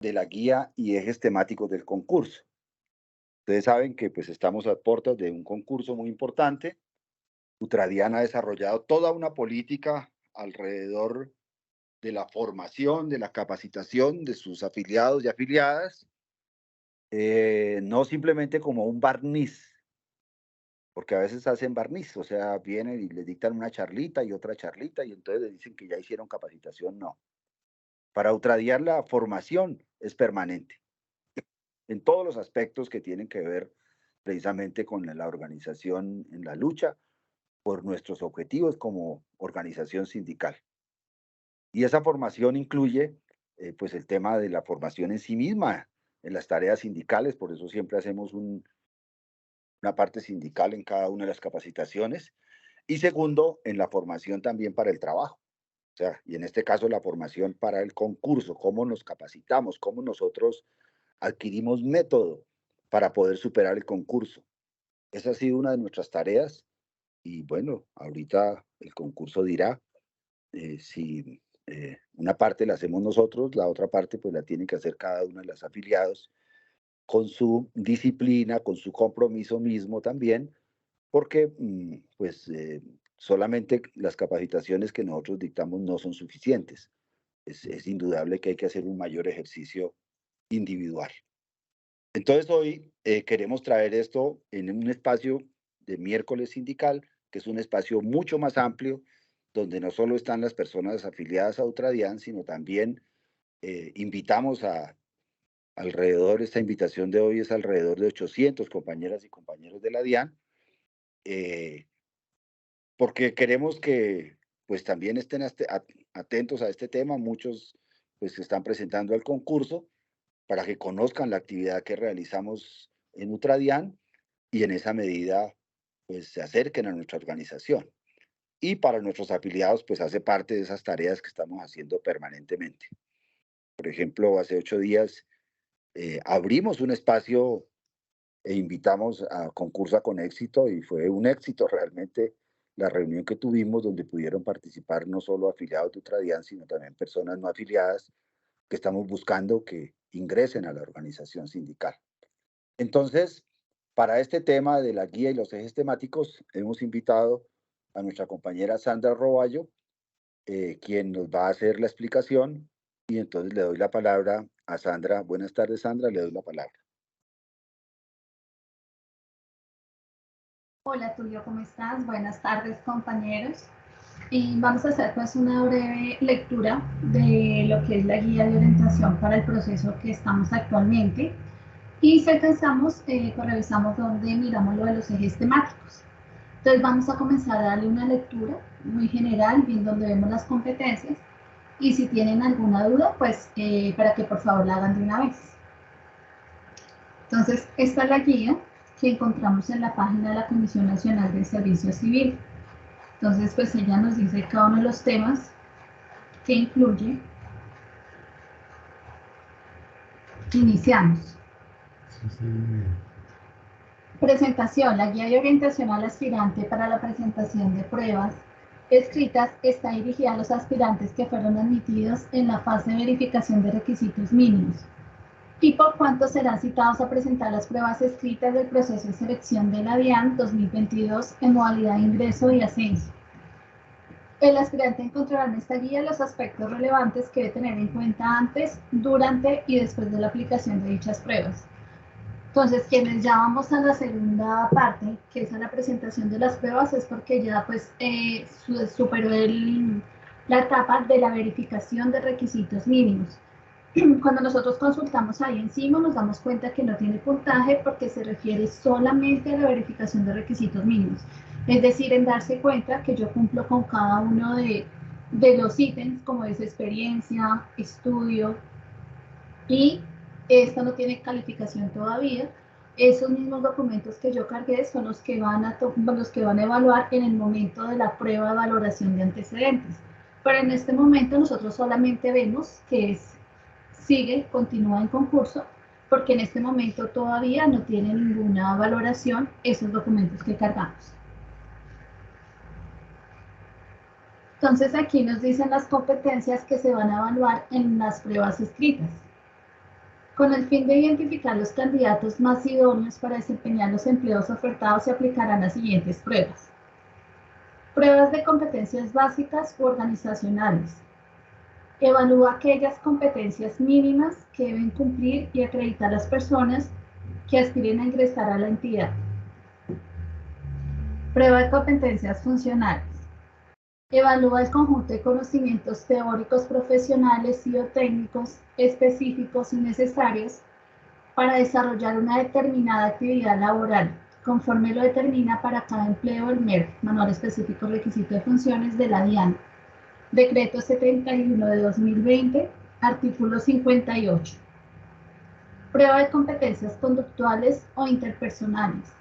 de la guía y ejes temáticos del concurso. Ustedes saben que pues estamos a puertas de un concurso muy importante. Utradian ha desarrollado toda una política alrededor de la formación, de la capacitación de sus afiliados y afiliadas, no simplemente como un barniz, porque a veces hacen barniz, o sea, vienen y les dictan una charlita y otra charlita y entonces les dicen que ya hicieron capacitación. No. Para Utradian la formación es permanente en todos los aspectos que tienen que ver precisamente con la organización en la lucha por nuestros objetivos como organización sindical. Y esa formación incluye pues el tema de la formación en sí misma, en las tareas sindicales, por eso siempre hacemos una parte sindical en cada una de las capacitaciones. Y segundo, en la formación también para el trabajo. O sea, y en este caso la formación para el concurso, cómo nos capacitamos, cómo nosotros adquirimos método para poder superar el concurso. Esa ha sido una de nuestras tareas y bueno, ahorita el concurso dirá si una parte la hacemos nosotros, la otra parte pues la tiene que hacer cada uno de los afiliados con su disciplina, con su compromiso mismo también, porque pues solamente las capacitaciones que nosotros dictamos no son suficientes. Es indudable que hay que hacer un mayor ejercicio individual. Entonces hoy queremos traer esto en un espacio de miércoles sindical, que es un espacio mucho más amplio, donde no solo están las personas afiliadas a Utradian, sino también invitamos alrededor, esta invitación de hoy es alrededor de 800 compañeras y compañeros de la DIAN, eh, porque queremos que pues también estén atentos a este tema, muchos pues se están presentando al concurso, para que conozcan la actividad que realizamos en Utradian y en esa medida pues se acerquen a nuestra organización. Y para nuestros afiliados pues hace parte de esas tareas que estamos haciendo permanentemente. Por ejemplo, hace 8 días abrimos un espacio e invitamos a Concursa con Éxito y fue un éxito realmente la reunión que tuvimos donde pudieron participar no solo afiliados de Utradian, sino también personas no afiliadas que estamos buscando que ingresen a la organización sindical. Entonces, para este tema de la guía y los ejes temáticos, hemos invitado a nuestra compañera Sandra Roballo, quien nos va a hacer la explicación. Y entonces le doy la palabra a Sandra. Buenas tardes, Sandra, le doy la palabra. Hola Tulio, ¿cómo estás? Buenas tardes compañeros. Y vamos a hacer pues una breve lectura de lo que es la guía de orientación para el proceso que estamos actualmente. Y si alcanzamos, pues revisamos donde miramos lo de los ejes temáticos. Entonces vamos a comenzar a darle una lectura muy general, bien donde vemos las competencias. Y si tienen alguna duda, pues para que por favor la hagan de una vez. Entonces, esta es la guía que encontramos en la página de la Comisión Nacional del Servicio Civil. Entonces, pues ella nos dice cada uno de los temas que incluye. Iniciamos. Presentación. La guía de orientación al aspirante para la presentación de pruebas escritas está dirigida a los aspirantes que fueron admitidos en la fase de verificación de requisitos mínimos y por cuanto serán citados a presentar las pruebas escritas del proceso de selección de la DIAN 2022 en modalidad de ingreso y ascenso. El aspirante encontrará en esta guía los aspectos relevantes que debe tener en cuenta antes, durante y después de la aplicación de dichas pruebas. Entonces, quienes ya vamos a la segunda parte, que es a la presentación de las pruebas, es porque ya pues superó la etapa de la verificación de requisitos mínimos. Cuando nosotros consultamos ahí encima nos damos cuenta que no tiene puntaje porque se refiere solamente a la verificación de requisitos mínimos. Es decir, en darse cuenta que yo cumplo con cada uno de los ítems, como es experiencia, estudio, y esto no tiene calificación todavía. Esos mismos documentos que yo cargué son los que van a evaluar en el momento de la prueba de valoración de antecedentes. Pero en este momento nosotros solamente vemos que continúa en concurso, porque en este momento todavía no tiene ninguna valoración esos documentos que cargamos. Entonces aquí nos dicen las competencias que se van a evaluar en las pruebas escritas. Con el fin de identificar los candidatos más idóneos para desempeñar los empleos ofertados, se aplicarán las siguientes pruebas. Pruebas de competencias básicas u organizacionales. Evalúa aquellas competencias mínimas que deben cumplir y acreditar las personas que aspiren a ingresar a la entidad. Prueba de competencias funcionales. Evalúa el conjunto de conocimientos teóricos, profesionales y o técnicos específicos y necesarios para desarrollar una determinada actividad laboral, conforme lo determina para cada empleo el MERF, Manual Específico Requisito de Funciones de la DIAN. Decreto 71 de 2020, artículo 58. Prueba de competencias conductuales o interpersonales.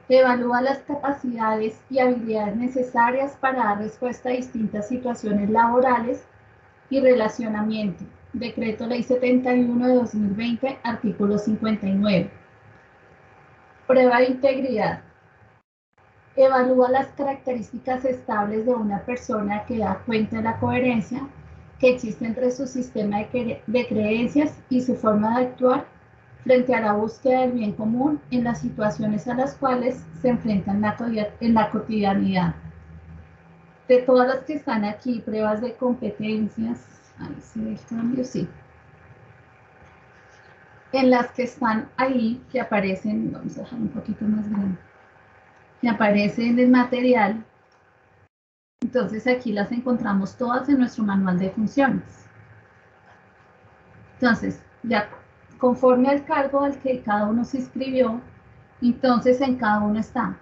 Evalúa las capacidades y habilidades necesarias para dar respuesta a distintas situaciones laborales y relacionamiento. Decreto Ley 71 de 2020, artículo 59. Prueba de integridad. Evalúa las características estables de una persona que da cuenta de la coherencia que existe entre su sistema de creencias y su forma de actuar frente a la búsqueda del bien común en las situaciones a las cuales se enfrentan en la cotidianidad. De todas las que están aquí, pruebas de competencias, ahí se ve el cambio, sí. En las que están ahí, que aparecen, vamos a dejar un poquito más grande, que aparecen en el material, entonces aquí las encontramos todas en nuestro manual de funciones. Entonces, ya conforme al cargo al que cada uno se inscribió, entonces en cada uno están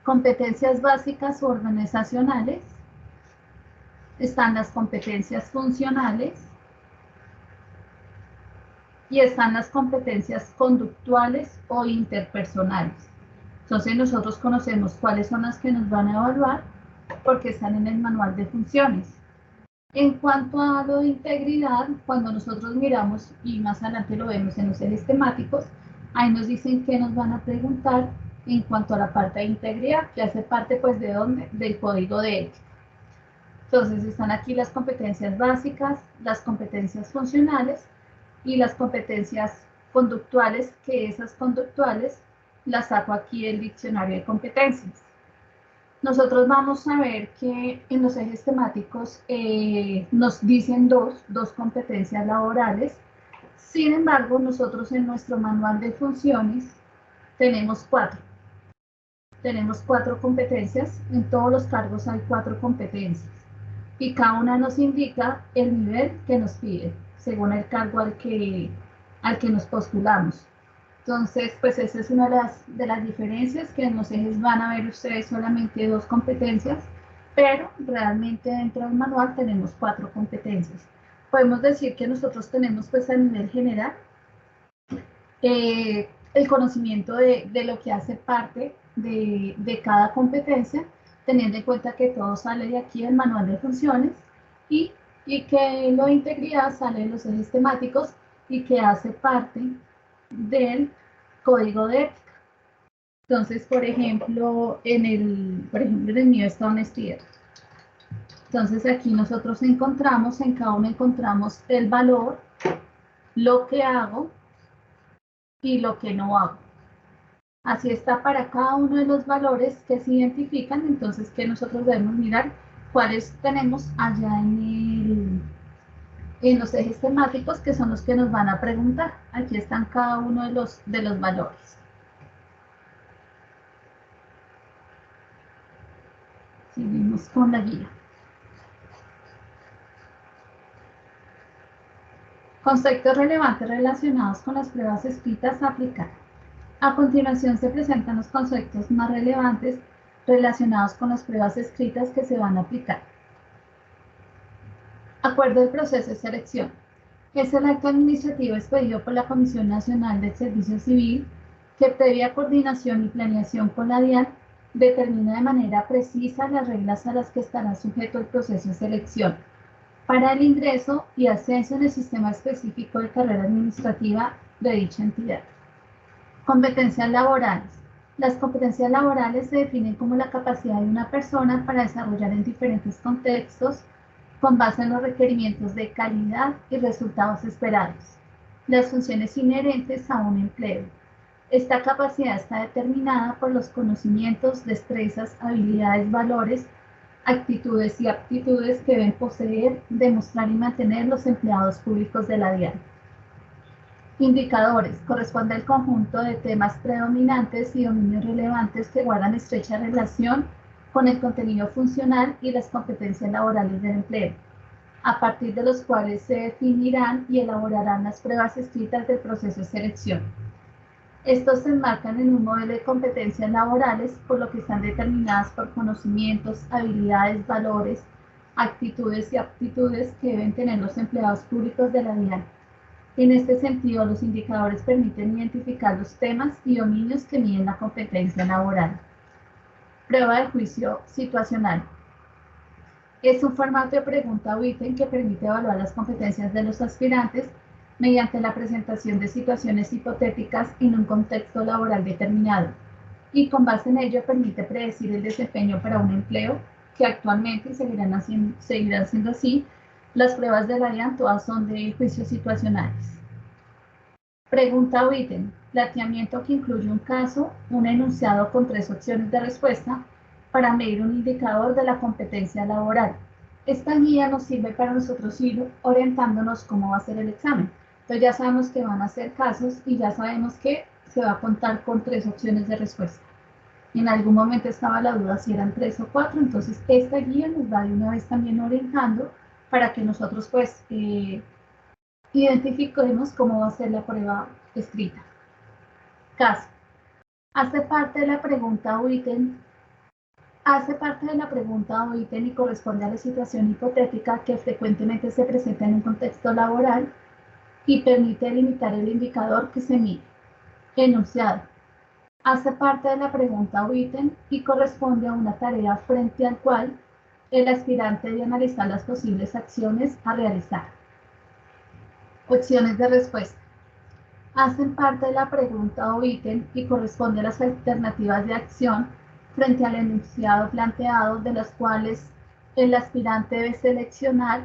competencias básicas o organizacionales, están las competencias funcionales y están las competencias conductuales o interpersonales. Entonces nosotros conocemos cuáles son las que nos van a evaluar porque están en el manual de funciones. En cuanto a lo de integridad, cuando nosotros miramos, y más adelante lo vemos en los ejes temáticos, ahí nos dicen que nos van a preguntar en cuanto a la parte de integridad, que hace parte pues de dónde, del código de ética. Entonces están aquí las competencias básicas, las competencias funcionales y las competencias conductuales, que esas conductuales las saco aquí del diccionario de competencias. Nosotros vamos a ver que en los ejes temáticos nos dicen dos competencias laborales. Sin embargo, nosotros en nuestro manual de funciones tenemos 4. Tenemos 4 competencias. En todos los cargos hay 4 competencias. Y cada una nos indica el nivel que nos pide, según el cargo al que nos postulamos. Entonces, pues esa es una de las diferencias, que en los ejes van a ver ustedes solamente 2 competencias, pero realmente dentro del manual tenemos 4 competencias. Podemos decir que nosotros tenemos pues a nivel general el conocimiento de lo que hace parte de cada competencia, teniendo en cuenta que todo sale de aquí del manual de funciones y que lo de integridad sale de los ejes temáticos y que hace parte del código de ética. Entonces, por ejemplo, en el mío está honestidad. Entonces, aquí nosotros encontramos, en cada uno encontramos el valor, lo que hago y lo que no hago. Así está para cada uno de los valores que se identifican, entonces que nosotros debemos mirar cuáles tenemos allá en los ejes temáticos, que son los que nos van a preguntar. Aquí están cada uno de los valores. Seguimos con la guía. Conceptos relevantes relacionados con las pruebas escritas a aplicar. A continuación se presentan los conceptos más relevantes relacionados con las pruebas escritas que se van a aplicar. Acuerdo del proceso de selección. Es el acto administrativo expedido por la Comisión Nacional del Servicio Civil que, previa coordinación y planeación con la DIAN, determina de manera precisa las reglas a las que estará sujeto el proceso de selección para el ingreso y ascenso en el sistema específico de carrera administrativa de dicha entidad. Competencias laborales. Las competencias laborales se definen como la capacidad de una persona para desarrollar en diferentes contextos con base en los requerimientos de calidad y resultados esperados. Las funciones inherentes a un empleo. Esta capacidad está determinada por los conocimientos, destrezas, habilidades, valores, actitudes y aptitudes que deben poseer, demostrar y mantener los empleados públicos de la DIAN. Indicadores. Corresponde al conjunto de temas predominantes y dominios relevantes que guardan estrecha relación con el contenido funcional y las competencias laborales del empleo, a partir de los cuales se definirán y elaborarán las pruebas escritas del proceso de selección. Estos se enmarcan en un modelo de competencias laborales, por lo que están determinadas por conocimientos, habilidades, valores, actitudes y aptitudes que deben tener los empleados públicos de la DIAN. En este sentido, los indicadores permiten identificar los temas y dominios que miden la competencia laboral. Prueba de juicio situacional. Es un formato de pregunta o ítem que permite evaluar las competencias de los aspirantes mediante la presentación de situaciones hipotéticas en un contexto laboral determinado, y con base en ello permite predecir el desempeño para un empleo, que actualmente seguirán siendo así. Las pruebas de la DIAN todas son de juicios situacionales. Pregunta o ítem. Planteamiento que incluye un caso, un enunciado con 3 opciones de respuesta para medir un indicador de la competencia laboral. Esta guía nos sirve para nosotros ir orientándonos cómo va a ser el examen. Entonces ya sabemos que van a ser casos y ya sabemos que se va a contar con 3 opciones de respuesta. En algún momento estaba la duda si eran 3 o 4, entonces esta guía nos va de una vez también orientando para que nosotros pues identifiquemos cómo va a ser la prueba escrita. Caso. Hace parte de la pregunta o ítem y corresponde a la situación hipotética que frecuentemente se presenta en un contexto laboral y permite delimitar el indicador que se mide. Enunciado. Hace parte de la pregunta o ítem y corresponde a una tarea frente al cual el aspirante debe analizar las posibles acciones a realizar. Opciones de respuesta. Hacen parte de la pregunta o ítem y corresponde a las alternativas de acción frente al enunciado planteado, de las cuales el aspirante debe seleccionar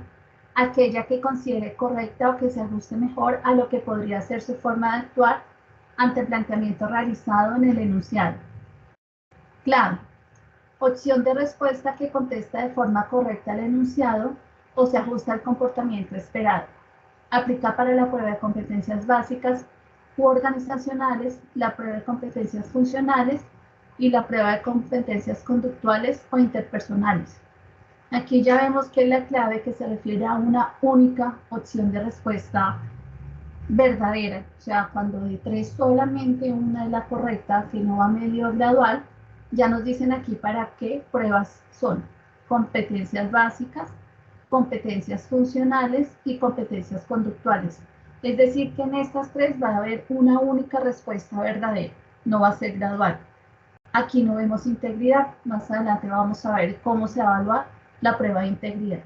aquella que considere correcta o que se ajuste mejor a lo que podría ser su forma de actuar ante el planteamiento realizado en el enunciado. Clave. Opción de respuesta que contesta de forma correcta al enunciado o se ajusta al comportamiento esperado. Aplica para la prueba de competencias básicas u organizacionales, la prueba de competencias funcionales y la prueba de competencias conductuales o interpersonales. Aquí ya vemos que la clave que se refiere a una única opción de respuesta verdadera, o sea, cuando de 3 solamente una es la correcta, que no va medio gradual, ya nos dicen aquí para qué pruebas son: competencias básicas, competencias funcionales y competencias conductuales. Es decir, que en estas 3 va a haber una única respuesta verdadera, no va a ser gradual. Aquí no vemos integridad, más adelante vamos a ver cómo se evalúa la prueba de integridad.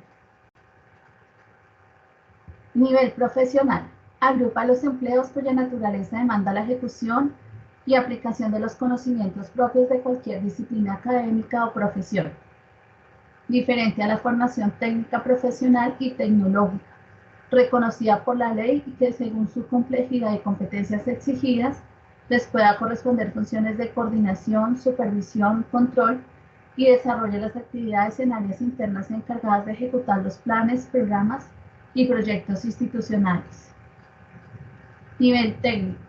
Nivel profesional. Agrupa los empleos cuya naturaleza demanda la ejecución y aplicación de los conocimientos propios de cualquier disciplina académica o profesión, diferente a la formación técnica profesional y tecnológica, reconocida por la ley y que según su complejidad y competencias exigidas, les pueda corresponder funciones de coordinación, supervisión, control y desarrollo de las actividades en áreas internas encargadas de ejecutar los planes, programas y proyectos institucionales. Nivel técnico.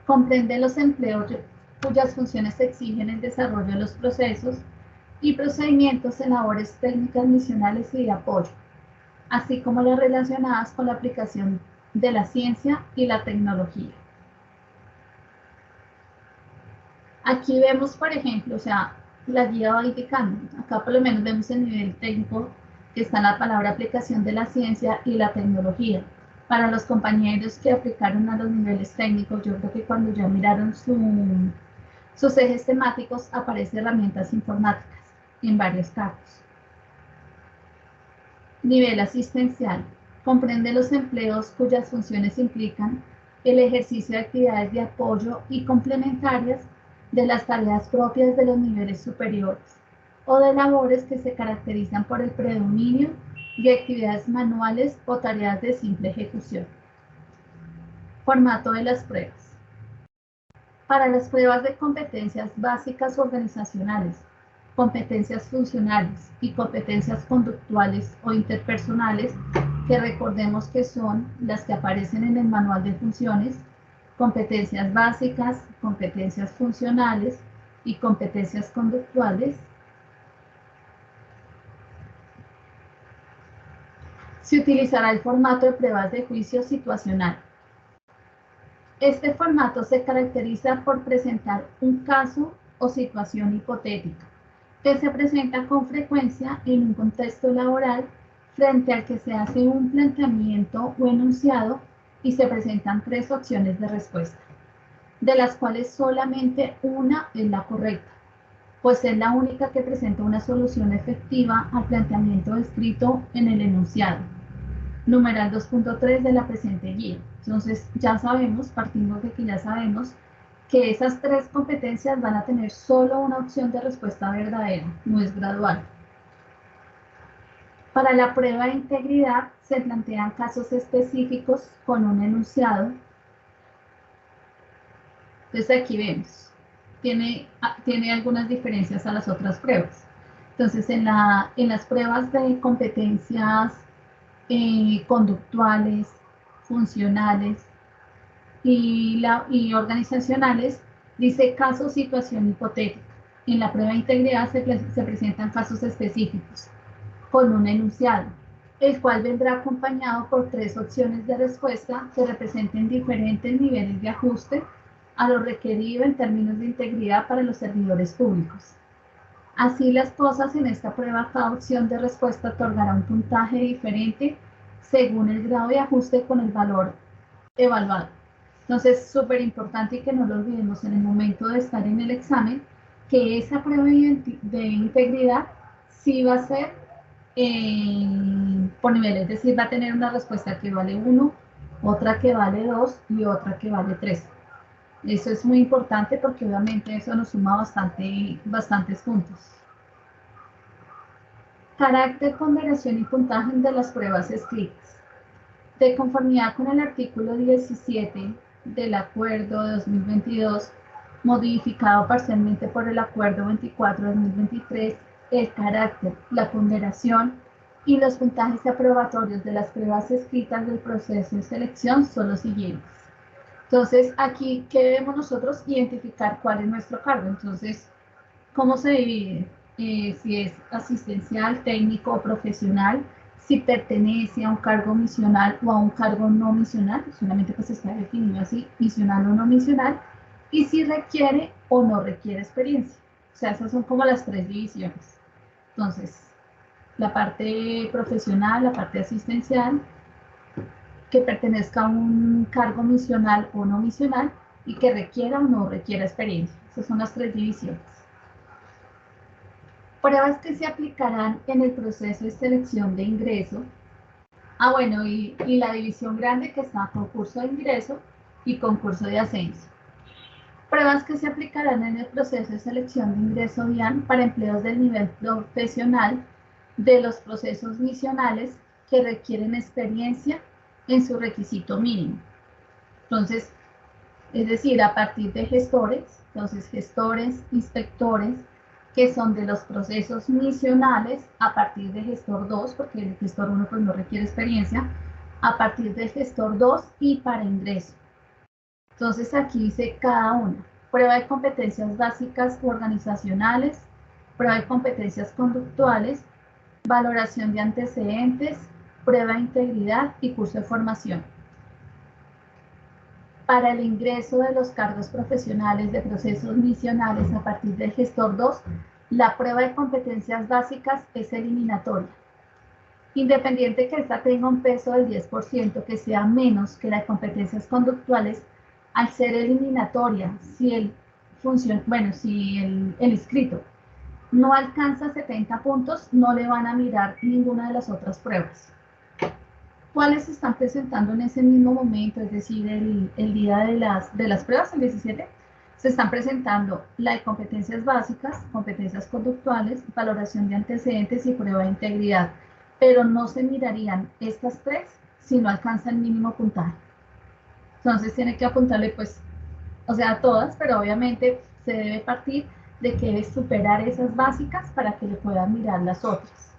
Comprende los empleos cuyas funciones exigen el desarrollo de los procesos y procedimientos en labores técnicas misionales y de apoyo, así como las relacionadas con la aplicación de la ciencia y la tecnología. Aquí vemos, por ejemplo, o sea, la guía va indicando, acá por lo menos vemos el nivel técnico que está en la palabra aplicación de la ciencia y la tecnología. Para los compañeros que aplicaron a los niveles técnicos, yo creo que cuando ya miraron sus ejes temáticos, aparecen herramientas informáticas en varios casos. Nivel asistencial. Comprende los empleos cuyas funciones implican el ejercicio de actividades de apoyo y complementarias de las tareas propias de los niveles superiores, o de labores que se caracterizan por el predominio de actividades manuales o tareas de simple ejecución. Formato de las pruebas. Para las pruebas de competencias básicas organizacionales, competencias funcionales y competencias conductuales o interpersonales, que recordemos que son las que aparecen en el manual de funciones, competencias básicas, competencias funcionales y competencias conductuales, se utilizará el formato de pruebas de juicio situacional. Este formato se caracteriza por presentar un caso o situación hipotética, que se presenta con frecuencia en un contexto laboral frente al que se hace un planteamiento o enunciado y se presentan 3 opciones de respuesta, de las cuales solamente una es la correcta, pues es la única que presenta una solución efectiva al planteamiento descrito en el enunciado. Numeral 2.3 de la presente guía. Entonces ya sabemos, partimos de que ya sabemos que esas 3 competencias van a tener solo una opción de respuesta verdadera, no es gradual. Para la prueba de integridad se plantean casos específicos con un enunciado. Entonces aquí vemos, tiene algunas diferencias a las otras pruebas. Entonces en las pruebas de competencias conductuales, funcionales y organizacionales, dice caso, situación hipotética. En la prueba de integridad se presentan casos específicos con un enunciado, el cual vendrá acompañado por 3 opciones de respuesta que representen diferentes niveles de ajuste a lo requerido en términos de integridad para los servidores públicos. Así las cosas, en esta prueba cada opción de respuesta otorgará un puntaje diferente según el grado de ajuste con el valor evaluado. Entonces, súper importante y que no lo olvidemos en el momento de estar en el examen, que esa prueba de integridad sí va a ser por nivel, es decir, va a tener una respuesta que vale 1, otra que vale 2 y otra que vale 3. Eso es muy importante porque obviamente eso nos suma bastantes puntos. Carácter, ponderación y puntaje de las pruebas escritas. De conformidad con el artículo 17 del Acuerdo de 2022, modificado parcialmente por el Acuerdo 24 de 2023, el carácter, la ponderación y los puntajes aprobatorios de las pruebas escritas del proceso de selección son los siguientes. Entonces, aquí, ¿qué debemos nosotros? Identificar cuál es nuestro cargo. Entonces, ¿cómo se divide? Si es asistencial, técnico o profesional, si pertenece a un cargo misional o a un cargo no misional, solamente pues está definido así, misional o no misional, y si requiere o no requiere experiencia. O sea, esas son como las 3 divisiones. Entonces, la parte profesional, la parte asistencial, que pertenezca a un cargo misional o no misional y que requiera o no requiera experiencia. Esas son las 3 divisiones. Pruebas que se aplicarán en el proceso de selección de ingreso. Bueno, y la división grande que está concurso de ingreso y concurso de ascenso. Pruebas que se aplicarán en el proceso de selección de ingreso DIAN para empleos del nivel profesional de los procesos misionales que requieren experiencia en su requisito mínimo. Entonces, es decir, a partir de gestores, entonces gestores, inspectores, que son de los procesos misionales, a partir de gestor 2, porque el gestor 1 pues no requiere experiencia, a partir del gestor 2 y para ingreso. Entonces aquí dice cada una: prueba de competencias básicas organizacionales, prueba de competencias conductuales, valoración de antecedentes, prueba de integridad y curso de formación. Para el ingreso de los cargos profesionales de procesos misionales a partir del gestor 2, la prueba de competencias básicas es eliminatoria. Independiente que esta tenga un peso del 10%, que sea menos que la de competencias conductuales, al ser eliminatoria, si el inscrito no alcanza 70 puntos, no le van a mirar ninguna de las otras pruebas. ¿Cuáles se están presentando en ese mismo momento, es decir, el día de las pruebas, el 17? Se están presentando la de competencias básicas, competencias conductuales, valoración de antecedentes y prueba de integridad, pero no se mirarían estas tres si no alcanza el mínimo puntaje. Entonces tiene que apuntarle, pues, o sea, a todas, pero obviamente se debe partir de que debe superar esas básicas para que le puedan mirar las otras.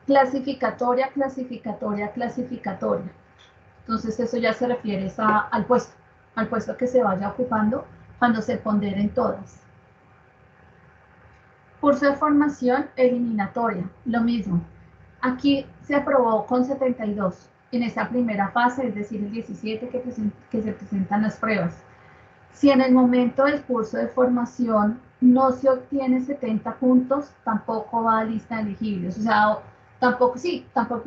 Clasificatoria, clasificatoria, clasificatoria. Entonces eso ya se refiere al puesto que se vaya ocupando cuando se ponderen todas. Curso de formación eliminatoria, lo mismo. Aquí se aprobó con 72 en esa primera fase, es decir, el 17 que se presentan las pruebas. Si en el momento del curso de formación no se obtiene 70 puntos, tampoco va a lista de elegibles. O sea, tampoco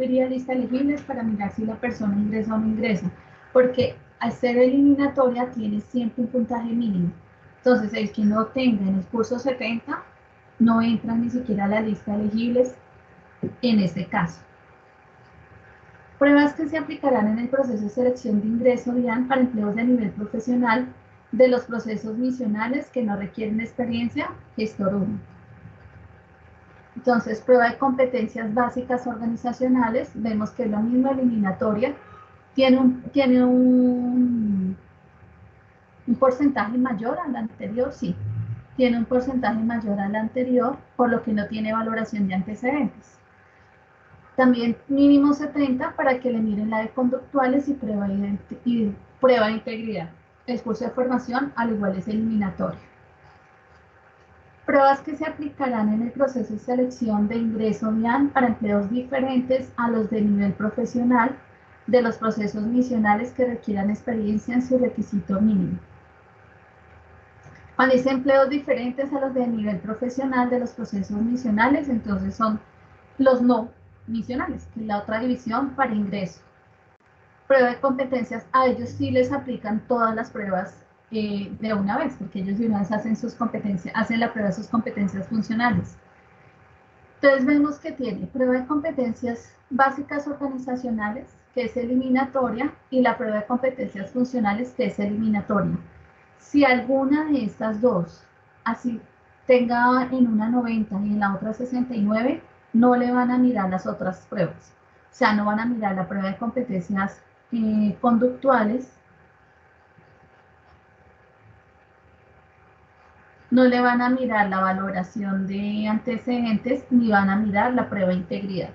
iría a lista de elegibles para mirar si la persona ingresa o no ingresa. Porque al ser eliminatoria tiene siempre un puntaje mínimo. Entonces, el que no tenga en el curso 70 no entra ni siquiera a la lista de elegibles en este caso. Pruebas que se aplicarán en el proceso de selección de ingreso DIAN para empleos de nivel profesional de los procesos misionales que no requieren experiencia, gestor 1. Entonces, prueba de competencias básicas organizacionales, vemos que es lo mismo eliminatoria, tiene un porcentaje mayor al anterior, sí, tiene un porcentaje mayor al anterior, por lo que no tiene valoración de antecedentes. También mínimo 70 para que le miren la de conductuales y prueba de integridad. El curso de formación al igual es eliminatorio. Pruebas que se aplicarán en el proceso de selección de ingreso DIAN para empleos diferentes a los de nivel profesional de los procesos misionales que requieran experiencia en su requisito mínimo. Cuando dice empleos diferentes a los de nivel profesional de los procesos misionales, entonces son los no misionales, que es la otra división para ingreso. Prueba de competencias, a ellos sí les aplican todas las pruebas de una vez, porque ellos de una vez hacen la prueba de sus competencias funcionales. Entonces vemos que tiene prueba de competencias básicas organizacionales, que es eliminatoria, y la prueba de competencias funcionales, que es eliminatoria. Si alguna de estas dos, así tenga en una 90 y en la otra 69, no le van a mirar las otras pruebas. O sea, no van a mirar la prueba de competencias conductuales, no le van a mirar la valoración de antecedentes, ni van a mirar la prueba de integridad.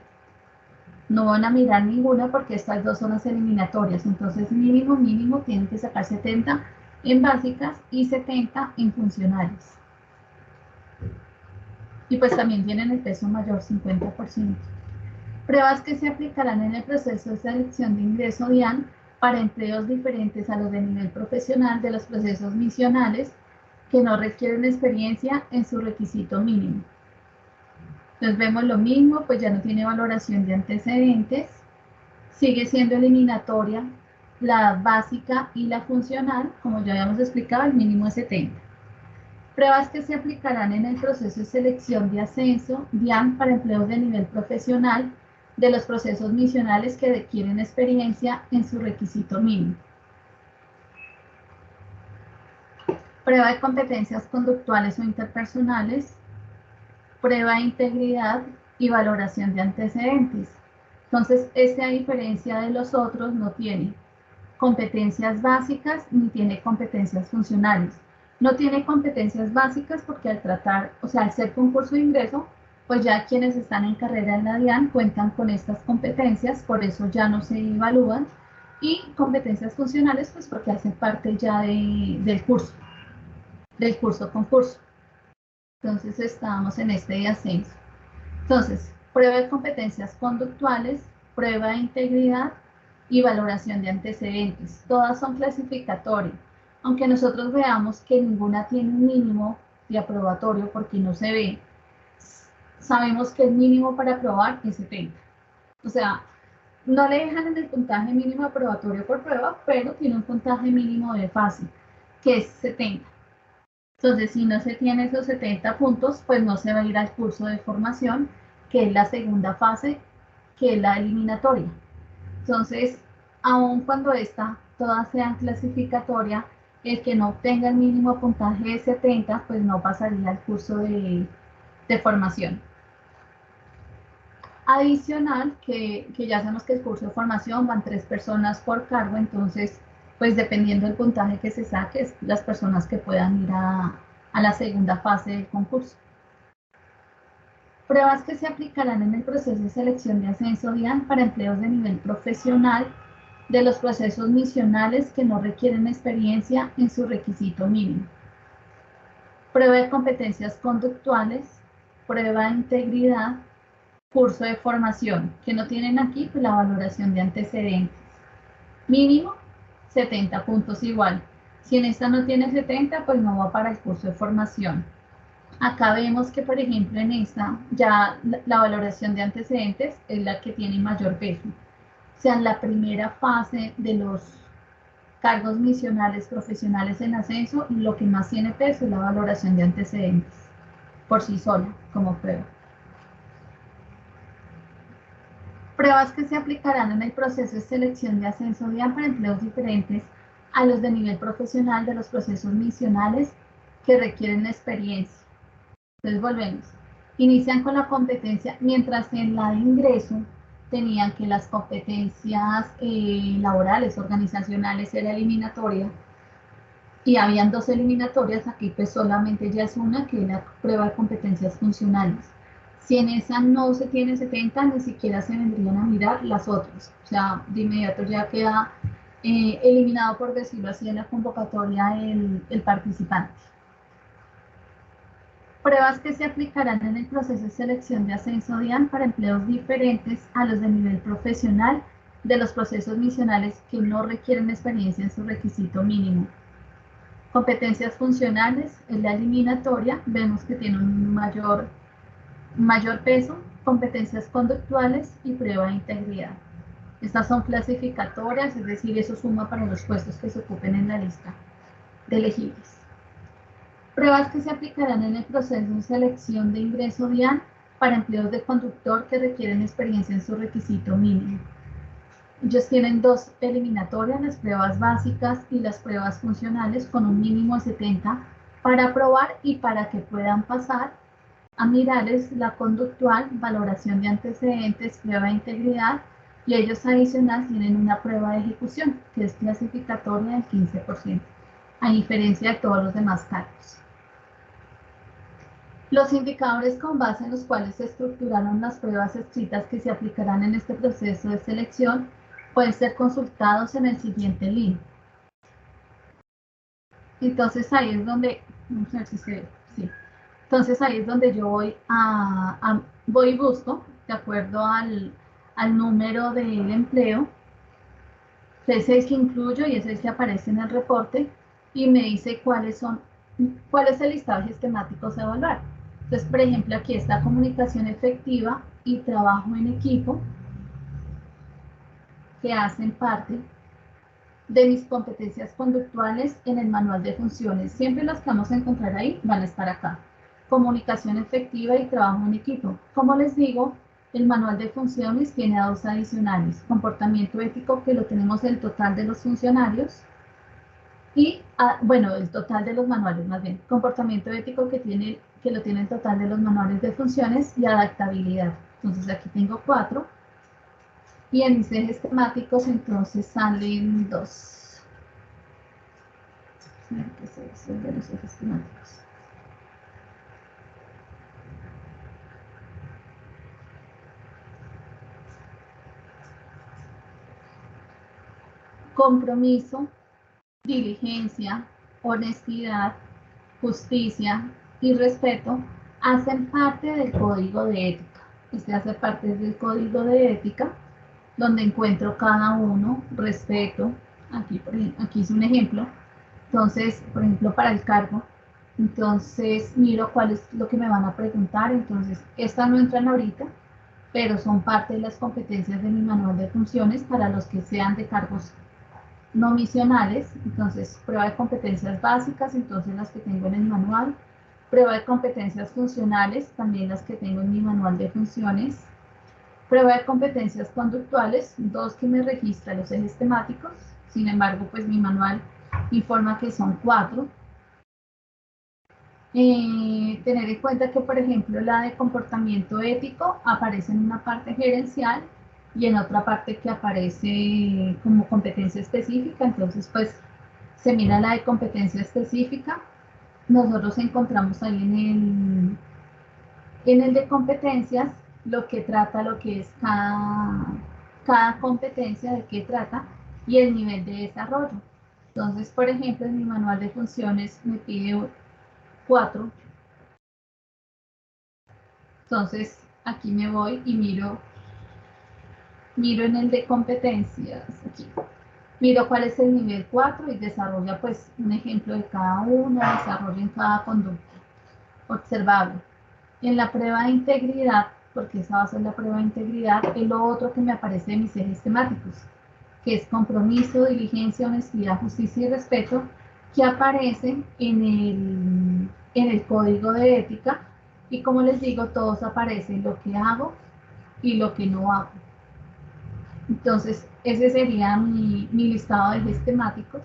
No van a mirar ninguna porque estas dos son las eliminatorias. Entonces, mínimo, tienen que sacar 70 en básicas y 70 en funcionales. Y pues también tienen el peso mayor, 50%. Pruebas que se aplicarán en el proceso de selección de ingreso DIAN para empleos diferentes a los de nivel profesional de los procesos misionales que no requieren experiencia en su requisito mínimo. Entonces vemos lo mismo, pues ya no tiene valoración de antecedentes, sigue siendo eliminatoria la básica y la funcional, como ya habíamos explicado, el mínimo es 70. Pruebas que se aplicarán en el proceso de selección de ascenso DIAN para empleos de nivel profesional de los procesos misionales que requieren experiencia en su requisito mínimo. Prueba de competencias conductuales o interpersonales, prueba de integridad y valoración de antecedentes. Entonces, a diferencia de los otros, no tiene competencias básicas ni tiene competencias funcionales. No tiene competencias básicas porque al ser concurso de ingreso, pues ya quienes están en carrera en la DIAN cuentan con estas competencias, por eso ya no se evalúan. Y competencias funcionales, pues porque hacen parte ya del curso-concurso. Entonces estamos en este de ascenso. Entonces, prueba de competencias conductuales, prueba de integridad y valoración de antecedentes. Todas son clasificatorias. Aunque nosotros veamos que ninguna tiene un mínimo de aprobatorio porque no se ve, sabemos que el mínimo para aprobar es 70. O sea, no le dejan en el puntaje mínimo aprobatorio por prueba, pero tiene un puntaje mínimo de fase, que es 70. Entonces, si no se tiene esos 70 puntos, pues no se va a ir al curso de formación, que es la segunda fase, que es la eliminatoria. Entonces, aun cuando todas sean clasificatorias, El que no obtenga el mínimo puntaje de 70, pues no pasaría al curso de formación. Adicional, que ya sabemos que el curso de formación van 3 personas por cargo, entonces, pues dependiendo del puntaje que se saque, es las personas que puedan ir a la segunda fase del concurso. Pruebas que se aplicarán en el proceso de selección de ascenso DIAN para empleos de nivel profesional de los procesos misionales que no requieren experiencia en su requisito mínimo. Prueba de competencias conductuales, prueba de integridad, curso de formación, que no tienen aquí, pues la valoración de antecedentes. Mínimo, 70 puntos igual. Si en esta no tiene 70, pues no va para el curso de formación. Acá vemos que, por ejemplo, en esta, ya la valoración de antecedentes es la que tiene mayor peso. O sea, en la primera fase de los cargos misionales profesionales en ascenso, lo que más tiene peso es la valoración de antecedentes, por sí sola, como prueba. Pruebas que se aplicarán en el proceso de selección de ascenso DIAN para empleos diferentes a los de nivel profesional de los procesos misionales que requieren experiencia. Entonces volvemos. Inician con la competencia, mientras en la de ingreso tenían que las competencias laborales, organizacionales, era eliminatoria, y habían 2 eliminatorias, aquí pues solamente ya es una, que es la prueba de competencias funcionales. Si en esa no se tiene 70, ni siquiera se vendrían a mirar las otras. O sea, de inmediato ya queda eliminado, por decirlo así, en la convocatoria el participante. Pruebas que se aplicarán en el proceso de selección de ascenso DIAN para empleos diferentes a los de nivel profesional de los procesos misionales que no requieren experiencia en su requisito mínimo. Competencias funcionales, en la eliminatoria, vemos que tiene un mayor peso, competencias conductuales y prueba de integridad. Estas son clasificatorias, es decir, eso suma para los puestos que se ocupen en la lista de elegibles. Pruebas que se aplicarán en el proceso de selección de ingreso DIAN para empleos de conductor que requieren experiencia en su requisito mínimo. Ellos tienen 2 eliminatorias, las pruebas básicas y las pruebas funcionales, con un mínimo de 70 para aprobar y para que puedan pasar a mirarles la conductual, valoración de antecedentes, prueba de integridad, y ellos adicional tienen una prueba de ejecución, que es clasificatoria del 15%, a diferencia de todos los demás cargos. Los indicadores con base en los cuales se estructuraron las pruebas escritas que se aplicarán en este proceso de selección pueden ser consultados en el siguiente link. Entonces ahí es donde, vamos a ver si se ve, sí. Entonces ahí es donde yo voy y busco, de acuerdo al número del empleo, que es el que incluyo y es el que aparece en el reporte, y me dice cuál es el listado de sistemáticos a evaluar. Entonces, por ejemplo, aquí está comunicación efectiva y trabajo en equipo, que hacen parte de mis competencias conductuales en el manual de funciones. Siempre las que vamos a encontrar ahí van a estar acá. Comunicación efectiva y trabajo en equipo. Como les digo, el manual de funciones tiene 2 adicionales. Comportamiento ético, que lo tenemos el total de los funcionarios. Y, bueno, el total de los manuales, más bien. Comportamiento ético, que lo tiene el total de los manuales de funciones, y adaptabilidad. Entonces aquí tengo 4. Y en mis ejes temáticos entonces salen 2. ¿Qué es el de los ejes temáticos? Compromiso, diligencia, honestidad, justicia y respeto hacen parte del código de ética. Este hace parte del código de ética, donde encuentro cada uno, respeto. Aquí hice un ejemplo. Entonces, por ejemplo, para el cargo, entonces miro cuál es lo que me van a preguntar. Entonces, estas no entran ahorita, pero son parte de las competencias de mi manual de funciones para los que sean de cargos no misionales. Entonces, prueba de competencias básicas, entonces las que tengo en el manual. Prueba de competencias funcionales, también las que tengo en mi manual de funciones. Prueba de competencias conductuales, 2 que me registra los ejes temáticos. Sin embargo, pues mi manual informa que son 4. Tener en cuenta que, por ejemplo, la de comportamiento ético aparece en una parte gerencial y en otra parte que aparece como competencia específica. Entonces, pues, se mira la de competencia específica. Nosotros encontramos ahí en el de competencias lo que trata, lo que es cada competencia, de qué trata y el nivel de desarrollo. Entonces, por ejemplo, en mi manual de funciones me pide 4. Entonces, aquí me voy y miro en el de competencias, aquí. Miro cuál es el nivel 4 y desarrolla pues un ejemplo de cada uno, desarrolla en cada conducta observable. En la prueba de integridad, porque esa va a ser la prueba de integridad, es lo otro que me aparece de mis ejes temáticos, que es compromiso, diligencia, honestidad, justicia y respeto, que aparecen en el código de ética. Y como les digo, todos aparecen lo que hago y lo que no hago. Entonces, ese sería mi listado de ejes temáticos,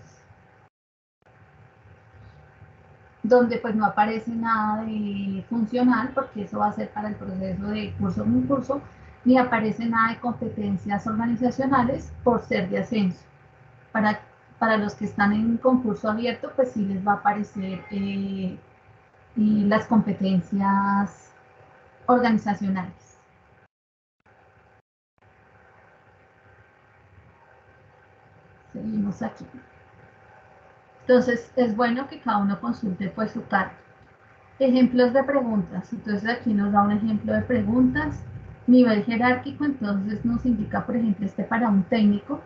donde pues no aparece nada de funcional, porque eso va a ser para el proceso de curso en un curso, ni aparece nada de competencias organizacionales por ser de ascenso. Para los que están en concurso abierto, pues sí les va a aparecer las competencias organizacionales. Seguimos aquí. Entonces, es bueno que cada uno consulte pues su carta. Ejemplos de preguntas. Entonces, aquí nos da un ejemplo de preguntas. Nivel jerárquico, entonces nos indica, por ejemplo, para un técnico.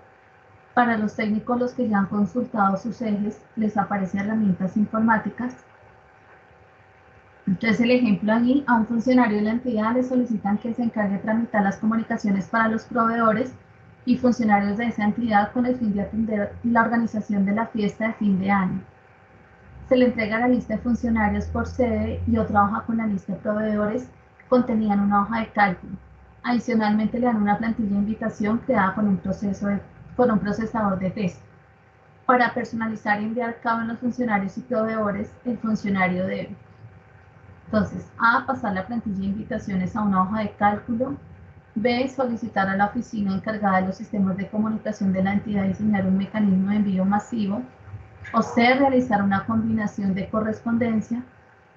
Para los técnicos, los que ya han consultado sus ejes, les aparecen herramientas informáticas. Entonces, el ejemplo allí, a un funcionario de la entidad le solicitan que se encargue de tramitar las comunicaciones para los proveedores y funcionarios de esa entidad con el fin de atender la organización de la fiesta de fin de año. Se le entrega la lista de funcionarios por sede y otra hoja con la lista de proveedores contenían una hoja de cálculo. Adicionalmente le dan una plantilla de invitación creada con un procesador de texto. Para personalizar y enviar cada uno de los funcionarios y proveedores, el funcionario debe. Entonces, A, pasar la plantilla de invitaciones a una hoja de cálculo. B, solicitar a la oficina encargada de los sistemas de comunicación de la entidad diseñar un mecanismo de envío masivo. O C, realizar una combinación de correspondencia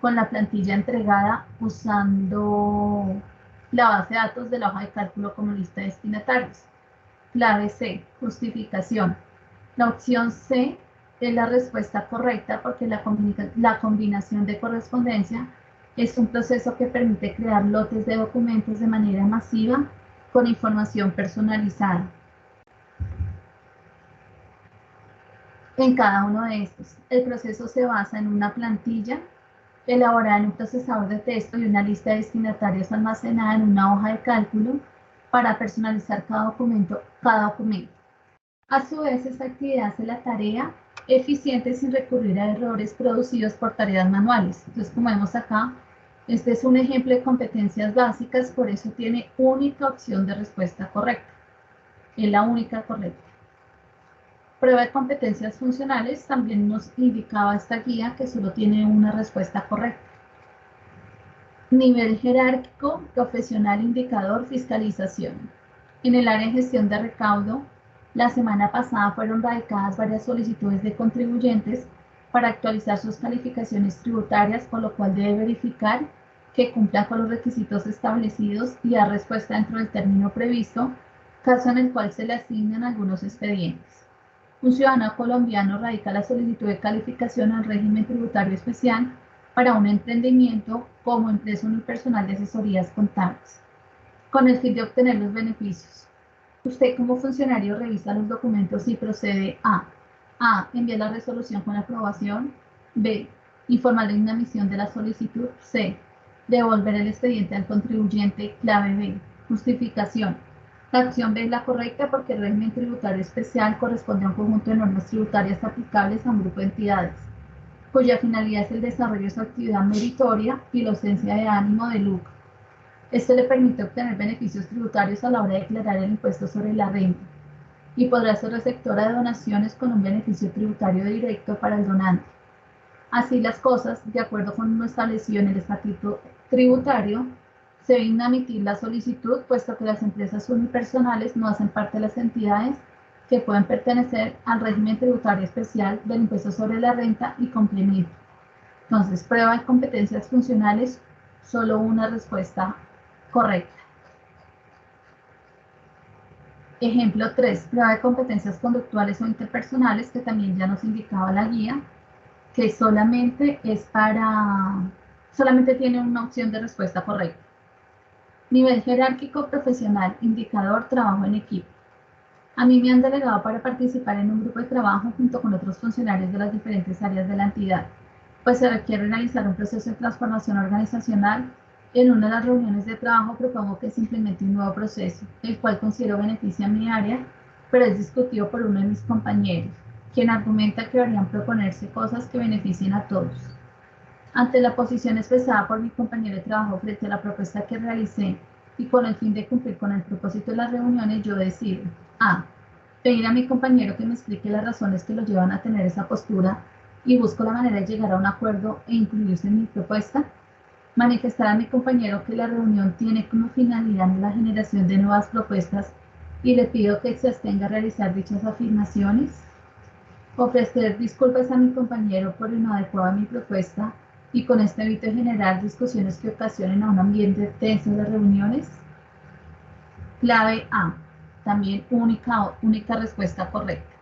con la plantilla entregada usando la base de datos de la hoja de cálculo como lista de destinatarios. Clave C, justificación. La opción C es la respuesta correcta porque la combinación de correspondencia es un proceso que permite crear lotes de documentos de manera masiva con información personalizada en cada uno de estos. El proceso se basa en una plantilla elaborada en un procesador de texto y una lista de destinatarios almacenada en una hoja de cálculo para personalizar cada documento. A su vez, esta actividad hace la tarea eficiente sin recurrir a errores producidos por tareas manuales. Entonces, como vemos acá, este es un ejemplo de competencias básicas, por eso tiene única opción de respuesta correcta. Es la única correcta. Prueba de competencias funcionales, también nos indicaba esta guía que solo tiene una respuesta correcta. Nivel jerárquico, profesional, indicador, fiscalización. En el área de gestión de recaudo, la semana pasada fueron radicadas varias solicitudes de contribuyentes para actualizar sus calificaciones tributarias, por lo cual debe verificar que cumplan con los requisitos establecidos y dar respuesta dentro del término previsto, caso en el cual se le asignan algunos expedientes. Un ciudadano colombiano radica la solicitud de calificación al régimen tributario especial para un emprendimiento como empresa unipersonal de asesorías contables, con el fin de obtener los beneficios. Usted como funcionario revisa los documentos y procede a enviar la resolución con aprobación. B, informar la inadmisión de la solicitud. C, devolver el expediente al contribuyente. Clave B, justificación. La opción B es la correcta porque el régimen tributario especial corresponde a un conjunto de normas tributarias aplicables a un grupo de entidades, cuya finalidad es el desarrollo de su actividad meritoria y la ausencia de ánimo de lucro. Esto le permite obtener beneficios tributarios a la hora de declarar el impuesto sobre la renta. y podrá ser receptora de donaciones con un beneficio tributario directo para el donante. Así las cosas, de acuerdo con lo establecido en el estatuto tributario, se debe admitir la solicitud, puesto que las empresas unipersonales no hacen parte de las entidades que pueden pertenecer al régimen tributario especial del impuesto sobre la renta y complemento. Entonces, prueba de competencias funcionales, solo una respuesta correcta. Ejemplo 3, prueba de competencias conductuales o interpersonales, que también ya nos indicaba la guía, que solamente tiene una opción de respuesta correcta. Nivel jerárquico profesional, indicador, trabajo en equipo. A mí me han delegado para participar en un grupo de trabajo junto con otros funcionarios de las diferentes áreas de la entidad, pues se requiere realizar un proceso de transformación organizacional. En una de las reuniones de trabajo propongo que se implemente un nuevo proceso, el cual considero beneficia a mi área, pero es discutido por uno de mis compañeros, quien argumenta que deberían proponerse cosas que beneficien a todos. Ante la posición expresada por mi compañero de trabajo frente a la propuesta que realicé y con el fin de cumplir con el propósito de las reuniones, yo decido: A. Pedir a mi compañero que me explique las razones que lo llevan a tener esa postura y busco la manera de llegar a un acuerdo e incluirse en mi propuesta. Manifestar a mi compañero que la reunión tiene como finalidad la generación de nuevas propuestas y le pido que se abstenga a realizar dichas afirmaciones. Ofrecer disculpas a mi compañero por lo inadecuado de mi propuesta y con este evito generar discusiones que ocasionen a un ambiente tenso en las reuniones. Clave A, también única respuesta correcta.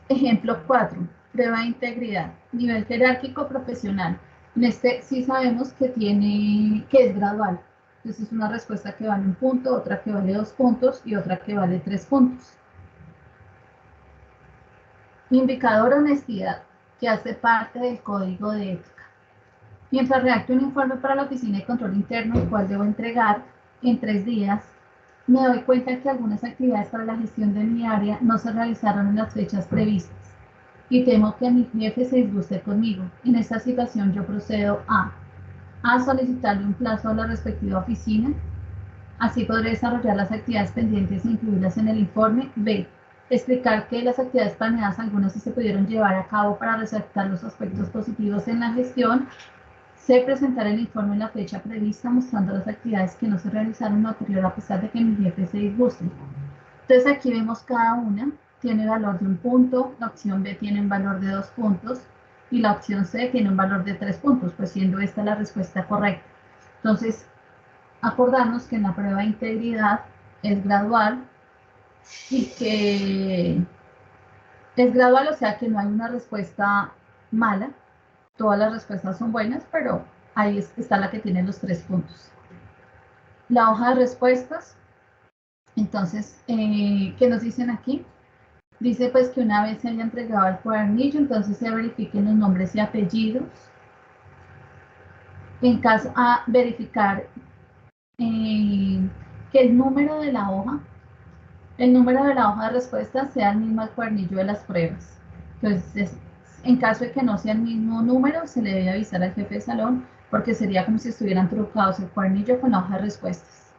Ejemplo 4, prueba de integridad, nivel jerárquico profesional. En este sí sabemos que es gradual. Entonces es una respuesta que vale 1 punto, otra que vale 2 puntos y otra que vale 3 puntos. Indicador honestidad, que hace parte del código de ética. Mientras redacto un informe para la Oficina de Control Interno, el cual debo entregar en 3 días, me doy cuenta que algunas actividades para la gestión de mi área no se realizaron en las fechas previstas y temo que mi jefe se disguste conmigo. En esta situación yo procedo a solicitarle un plazo a la respectiva oficina. Así podré desarrollar las actividades pendientes e incluirlas en el informe. B. Explicar que las actividades planeadas, algunas sí se pudieron llevar a cabo para resaltar los aspectos positivos en la gestión. C. Presentar el informe en la fecha prevista, mostrando las actividades que no se realizaron lo anterior a pesar de que mi jefe se disguste. Entonces aquí vemos cada una tiene valor de 1 punto, la opción B tiene un valor de 2 puntos y la opción C tiene un valor de 3 puntos, pues siendo esta la respuesta correcta. Entonces, acordarnos que en la prueba de integridad es gradual y que es gradual, o sea que no hay una respuesta mala, todas las respuestas son buenas, pero ahí está la que tiene los 3 puntos. La hoja de respuestas, entonces, ¿qué nos dicen aquí? Dice pues que una vez se haya entregado el cuadernillo, entonces se verifiquen los nombres y apellidos. En caso a verificar que el número de la hoja de respuesta sea el mismo al cuadernillo de las pruebas. Entonces, en caso de que no sea el mismo número, se le debe avisar al jefe de salón, porque sería como si estuvieran trucados el cuadernillo con la hoja de respuestas.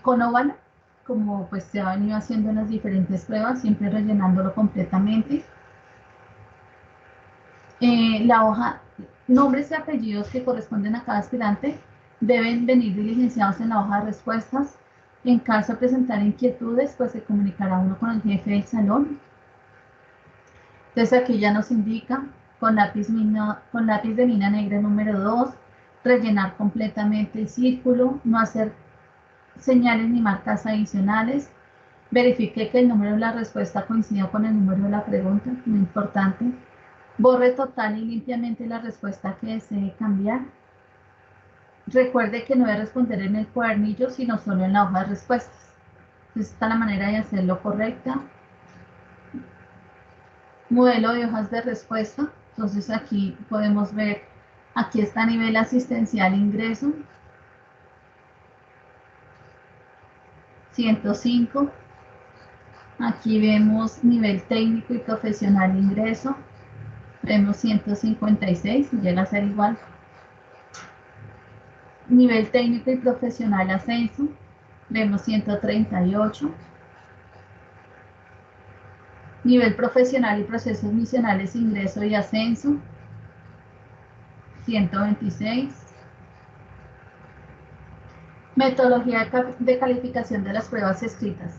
Con óvalo, como pues se ha venido haciendo en las diferentes pruebas, siempre rellenándolo completamente. La hoja, nombres y apellidos que corresponden a cada aspirante deben venir diligenciados en la hoja de respuestas. En caso de presentar inquietudes, pues se comunicará uno con el jefe del salón. Entonces aquí ya nos indica con lápiz de mina negra número 2, rellenar completamente el círculo, no hacer señales ni marcas adicionales. Verifique que el número de la respuesta coincida con el número de la pregunta, muy importante. Borre total y limpiamente la respuesta que desee cambiar. Recuerde que no debe responder en el cuadernillo, sino solo en la hoja de respuestas. Entonces, esta es la manera de hacerlo correcta. Modelo de hojas de respuesta. Entonces, aquí podemos ver, aquí está nivel asistencial ingreso. 105. Aquí vemos nivel técnico y profesional ingreso. Vemos 156, llega a ser igual. Nivel técnico y profesional ascenso. Vemos 138. Nivel profesional y procesos misionales, ingreso y ascenso, 126. Metodología de calificación de las pruebas escritas.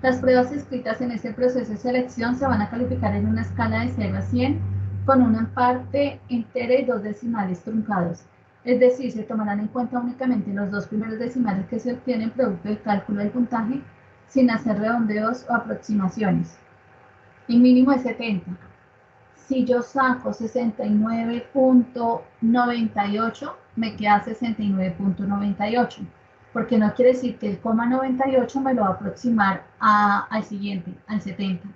Las pruebas escritas en este proceso de selección se van a calificar en una escala de 0 a 100 con una parte entera y 2 decimales truncados. Es decir, se tomarán en cuenta únicamente los 2 primeros decimales que se obtienen producto del cálculo del puntaje sin hacer redondeos o aproximaciones. El mínimo es 70. Si yo saco 69.98, me queda 69.98, porque no quiere decir que el coma 98 me lo va a aproximar al siguiente, al 70.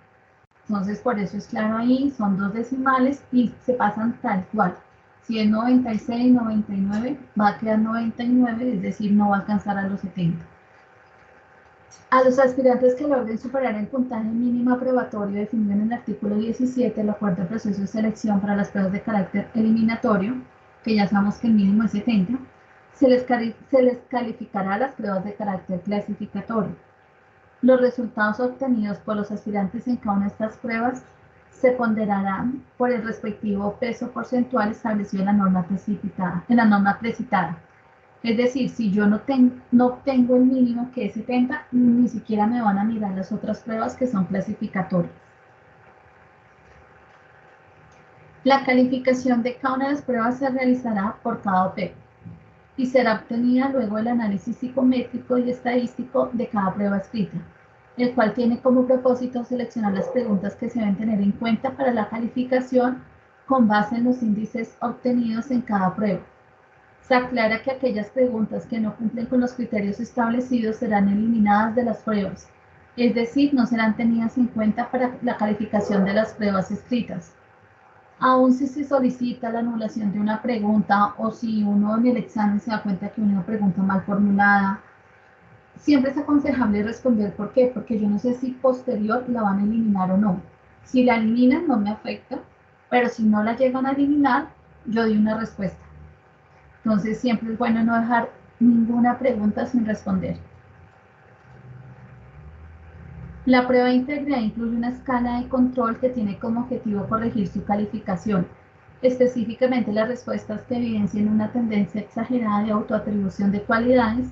Entonces, por eso es claro ahí, son 2 decimales y se pasan tal cual. Si es 96, 99, va a quedar 99, es decir, no va a alcanzar a los 70. A los aspirantes que logren superar el puntaje mínimo aprobatorio definido en el artículo 17 del acuerdo de proceso de selección para las pruebas de carácter eliminatorio, que ya sabemos que el mínimo es 70, se les calificará las pruebas de carácter clasificatorio. Los resultados obtenidos por los aspirantes en cada una de estas pruebas se ponderarán por el respectivo peso porcentual establecido en la norma precitada. Es decir, si yo no obtengo el mínimo que es 70, ni siquiera me van a mirar las otras pruebas que son clasificatorias. La calificación de cada una de las pruebas se realizará por cada OP y será obtenida luego el análisis psicométrico y estadístico de cada prueba escrita, el cual tiene como propósito seleccionar las preguntas que se deben tener en cuenta para la calificación con base en los índices obtenidos en cada prueba. Se aclara que aquellas preguntas que no cumplen con los criterios establecidos serán eliminadas de las pruebas, es decir, no serán tenidas en cuenta para la calificación de las pruebas escritas. Aún si se solicita la anulación de una pregunta o si uno en el examen se da cuenta que una pregunta mal formulada, siempre es aconsejable responder ¿por qué? Porque yo no sé si posterior la van a eliminar o no. Si la eliminan no me afecta, pero si no la llegan a eliminar, yo doy una respuesta. Entonces siempre es bueno no dejar ninguna pregunta sin responder. La prueba de integridad incluye una escala de control que tiene como objetivo corregir su calificación, específicamente las respuestas que evidencien una tendencia exagerada de autoatribución de cualidades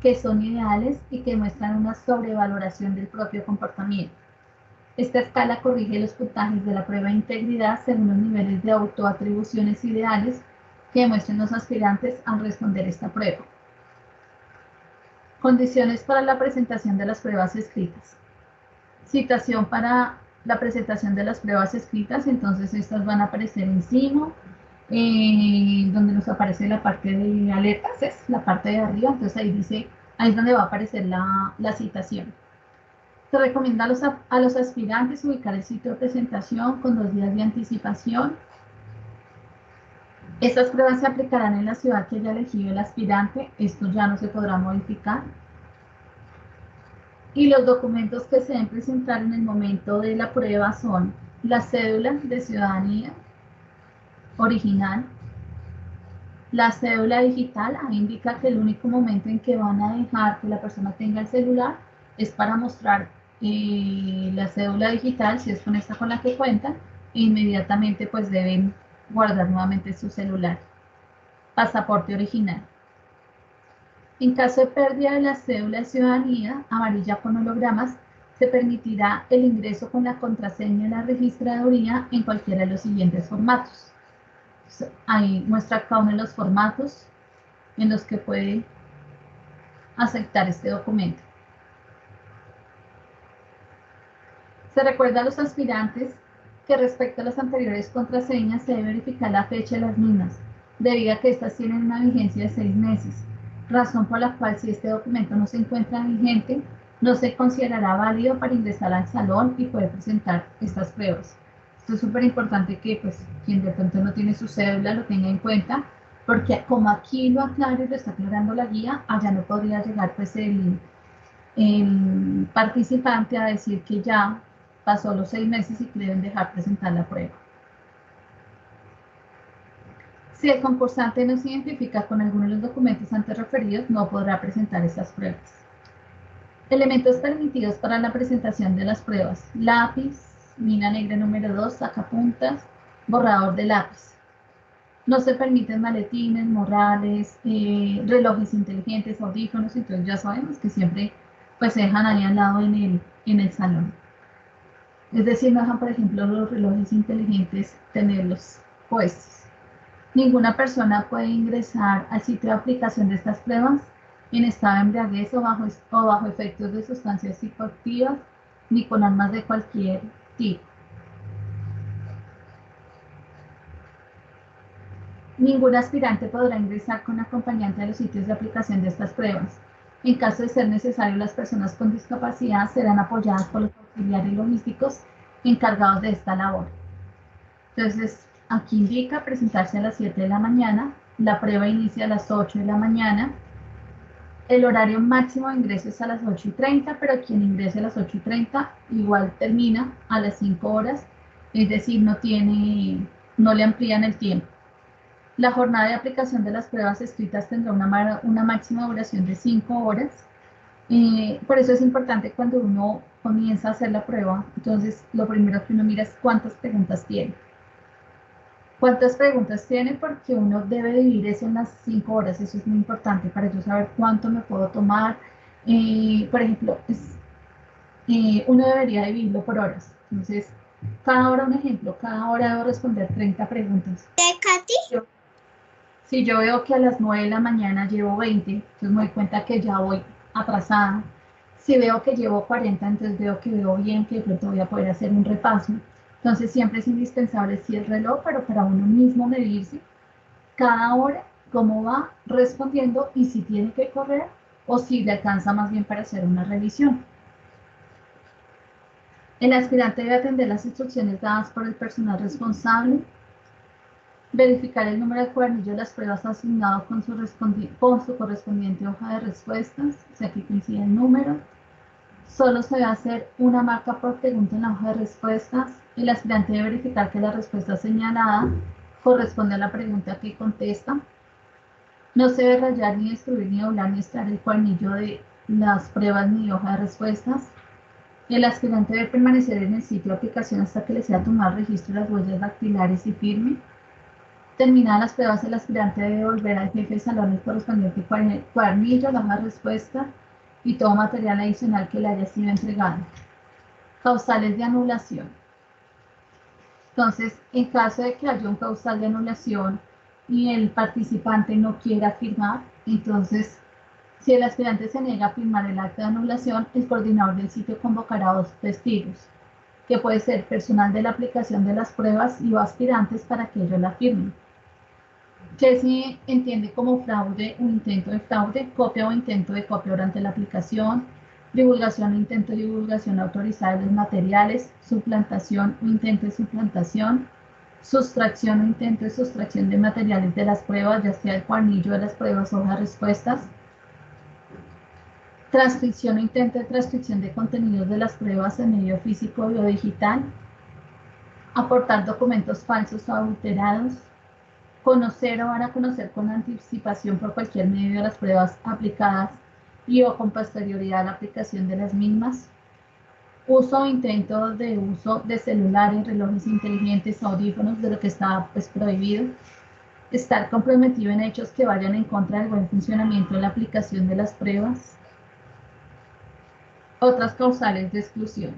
que son ideales y que muestran una sobrevaloración del propio comportamiento. Esta escala corrige los puntajes de la prueba de integridad según los niveles de autoatribuciones ideales que demuestren los aspirantes al responder esta prueba. Condiciones para la presentación de las pruebas escritas. Citación para la presentación de las pruebas escritas, entonces estas van a aparecer encima, donde nos aparece la parte de alertas, es la parte de arriba, entonces ahí dice, ahí es donde va a aparecer la citación. Se recomienda a los aspirantes ubicar el sitio de presentación con 2 días de anticipación. Estas pruebas se aplicarán en la ciudad que haya elegido el aspirante, esto ya no se podrá modificar. Y los documentos que se deben presentar en el momento de la prueba son la cédula de ciudadanía original, la cédula digital, ahí indica que el único momento en que van a dejar que la persona tenga el celular es para mostrar la cédula digital, si es con esta con la que cuentan, e inmediatamente pues deben guardar nuevamente su celular. Pasaporte original. En caso de pérdida de la cédula de ciudadanía, amarilla con hologramas, se permitirá el ingreso con la contraseña de la registraduría en cualquiera de los siguientes formatos. Ahí muestra cada uno de los formatos en los que puede aceptar este documento. Se recuerda a los aspirantes que respecto a las anteriores contraseñas se debe verificar la fecha de las mismas, debido a que estas tienen una vigencia de 6 meses, razón por la cual si este documento no se encuentra vigente, no se considerará válido para ingresar al salón y poder presentar estas pruebas. Esto es súper importante que pues, quien de pronto no tiene su cédula lo tenga en cuenta, porque como aquí lo aclaro y lo está aclarando la guía, allá no podría llegar pues el participante a decir que ya pasó los 6 meses y que deben dejar presentar la prueba. Si el concursante no se identifica con alguno de los documentos antes referidos, no podrá presentar estas pruebas. Elementos permitidos para la presentación de las pruebas. Lápiz, mina negra número 2, sacapuntas, borrador de lápiz. No se permiten maletines, morrales, relojes inteligentes, audífonos, entonces ya sabemos que siempre pues se dejan ahí al lado en el salón. Es decir, no dejan, por ejemplo, los relojes inteligentes tenerlos puestos. Ninguna persona puede ingresar al sitio de aplicación de estas pruebas en estado de embriaguez o bajo efectos de sustancias psicoactivas, ni con armas de cualquier tipo. Ningún aspirante podrá ingresar con acompañante a los sitios de aplicación de estas pruebas. En caso de ser necesario, las personas con discapacidad serán apoyadas por los auxiliares logísticos encargados de esta labor. Entonces, aquí indica presentarse a las 7 de la mañana, la prueba inicia a las 8 de la mañana, el horario máximo de ingreso es a las 8:30, pero quien ingrese a las 8:30 igual termina a las 5 horas, es decir, no le amplían el tiempo. La jornada de aplicación de las pruebas escritas tendrá una máxima duración de 5 horas. Por eso es importante cuando uno comienza a hacer la prueba, entonces lo primero que uno mira es cuántas preguntas tiene. ¿Cuántas preguntas tiene? Porque uno debe dividir eso en las 5 horas, eso es muy importante para yo saber cuánto me puedo tomar. Por ejemplo, uno debería dividirlo por horas. Entonces, cada hora un ejemplo, cada hora debo responder 30 preguntas. Si yo veo que a las 9 de la mañana llevo 20, entonces me doy cuenta que ya voy atrasada. Si veo que llevo 40, entonces veo bien, que de pronto voy a poder hacer un repaso. Entonces siempre es indispensable sí el reloj, pero para uno mismo medirse cada hora cómo va respondiendo y si tiene que correr o si le alcanza más bien para hacer una revisión. El aspirante debe atender las instrucciones dadas por el personal responsable, verificar el número de cuadernillo de las pruebas asignado con su correspondiente hoja de respuestas, o sea que coincide el número. Solo se debe hacer una marca por pregunta en la hoja de respuestas. El aspirante debe verificar que la respuesta señalada corresponde a la pregunta que contesta. No se debe rayar, ni destruir, ni doblar, ni extraer el cuadernillo de las pruebas ni hoja de respuestas. El aspirante debe permanecer en el sitio de aplicación hasta que le sea tomado el registro de las huellas dactilares y firme. Terminadas las pruebas, el aspirante debe devolver al jefe de salón el correspondiente cuadernillo, la hoja de respuesta y todo material adicional que le haya sido entregado. Causales de anulación. Entonces, en caso de que haya un causal de anulación y el participante no quiera firmar, entonces, si el aspirante se niega a firmar el acta de anulación, el coordinador del sitio convocará a 2 testigos, que puede ser personal de la aplicación de las pruebas y o aspirantes para que ellos la firmen. ¿Qué se entiende como fraude o intento de fraude? Copia o intento de copia durante la aplicación, divulgación o intento de divulgación autorizada de los materiales, suplantación o intento de suplantación, sustracción o intento de sustracción de materiales de las pruebas, ya sea el cuadernillo de las pruebas o hojas de respuestas, transcripción o intento de transcripción de contenidos de las pruebas en medio físico o digital, aportar documentos falsos o adulterados, conocer o van a conocer con anticipación por cualquier medio de las pruebas aplicadas y o con posterioridad a la aplicación de las mismas, uso o intento de uso de celulares, relojes inteligentes, audífonos, de lo que está pues prohibido, estar comprometido en hechos que vayan en contra del buen funcionamiento de la aplicación de las pruebas. Otras causales de exclusión.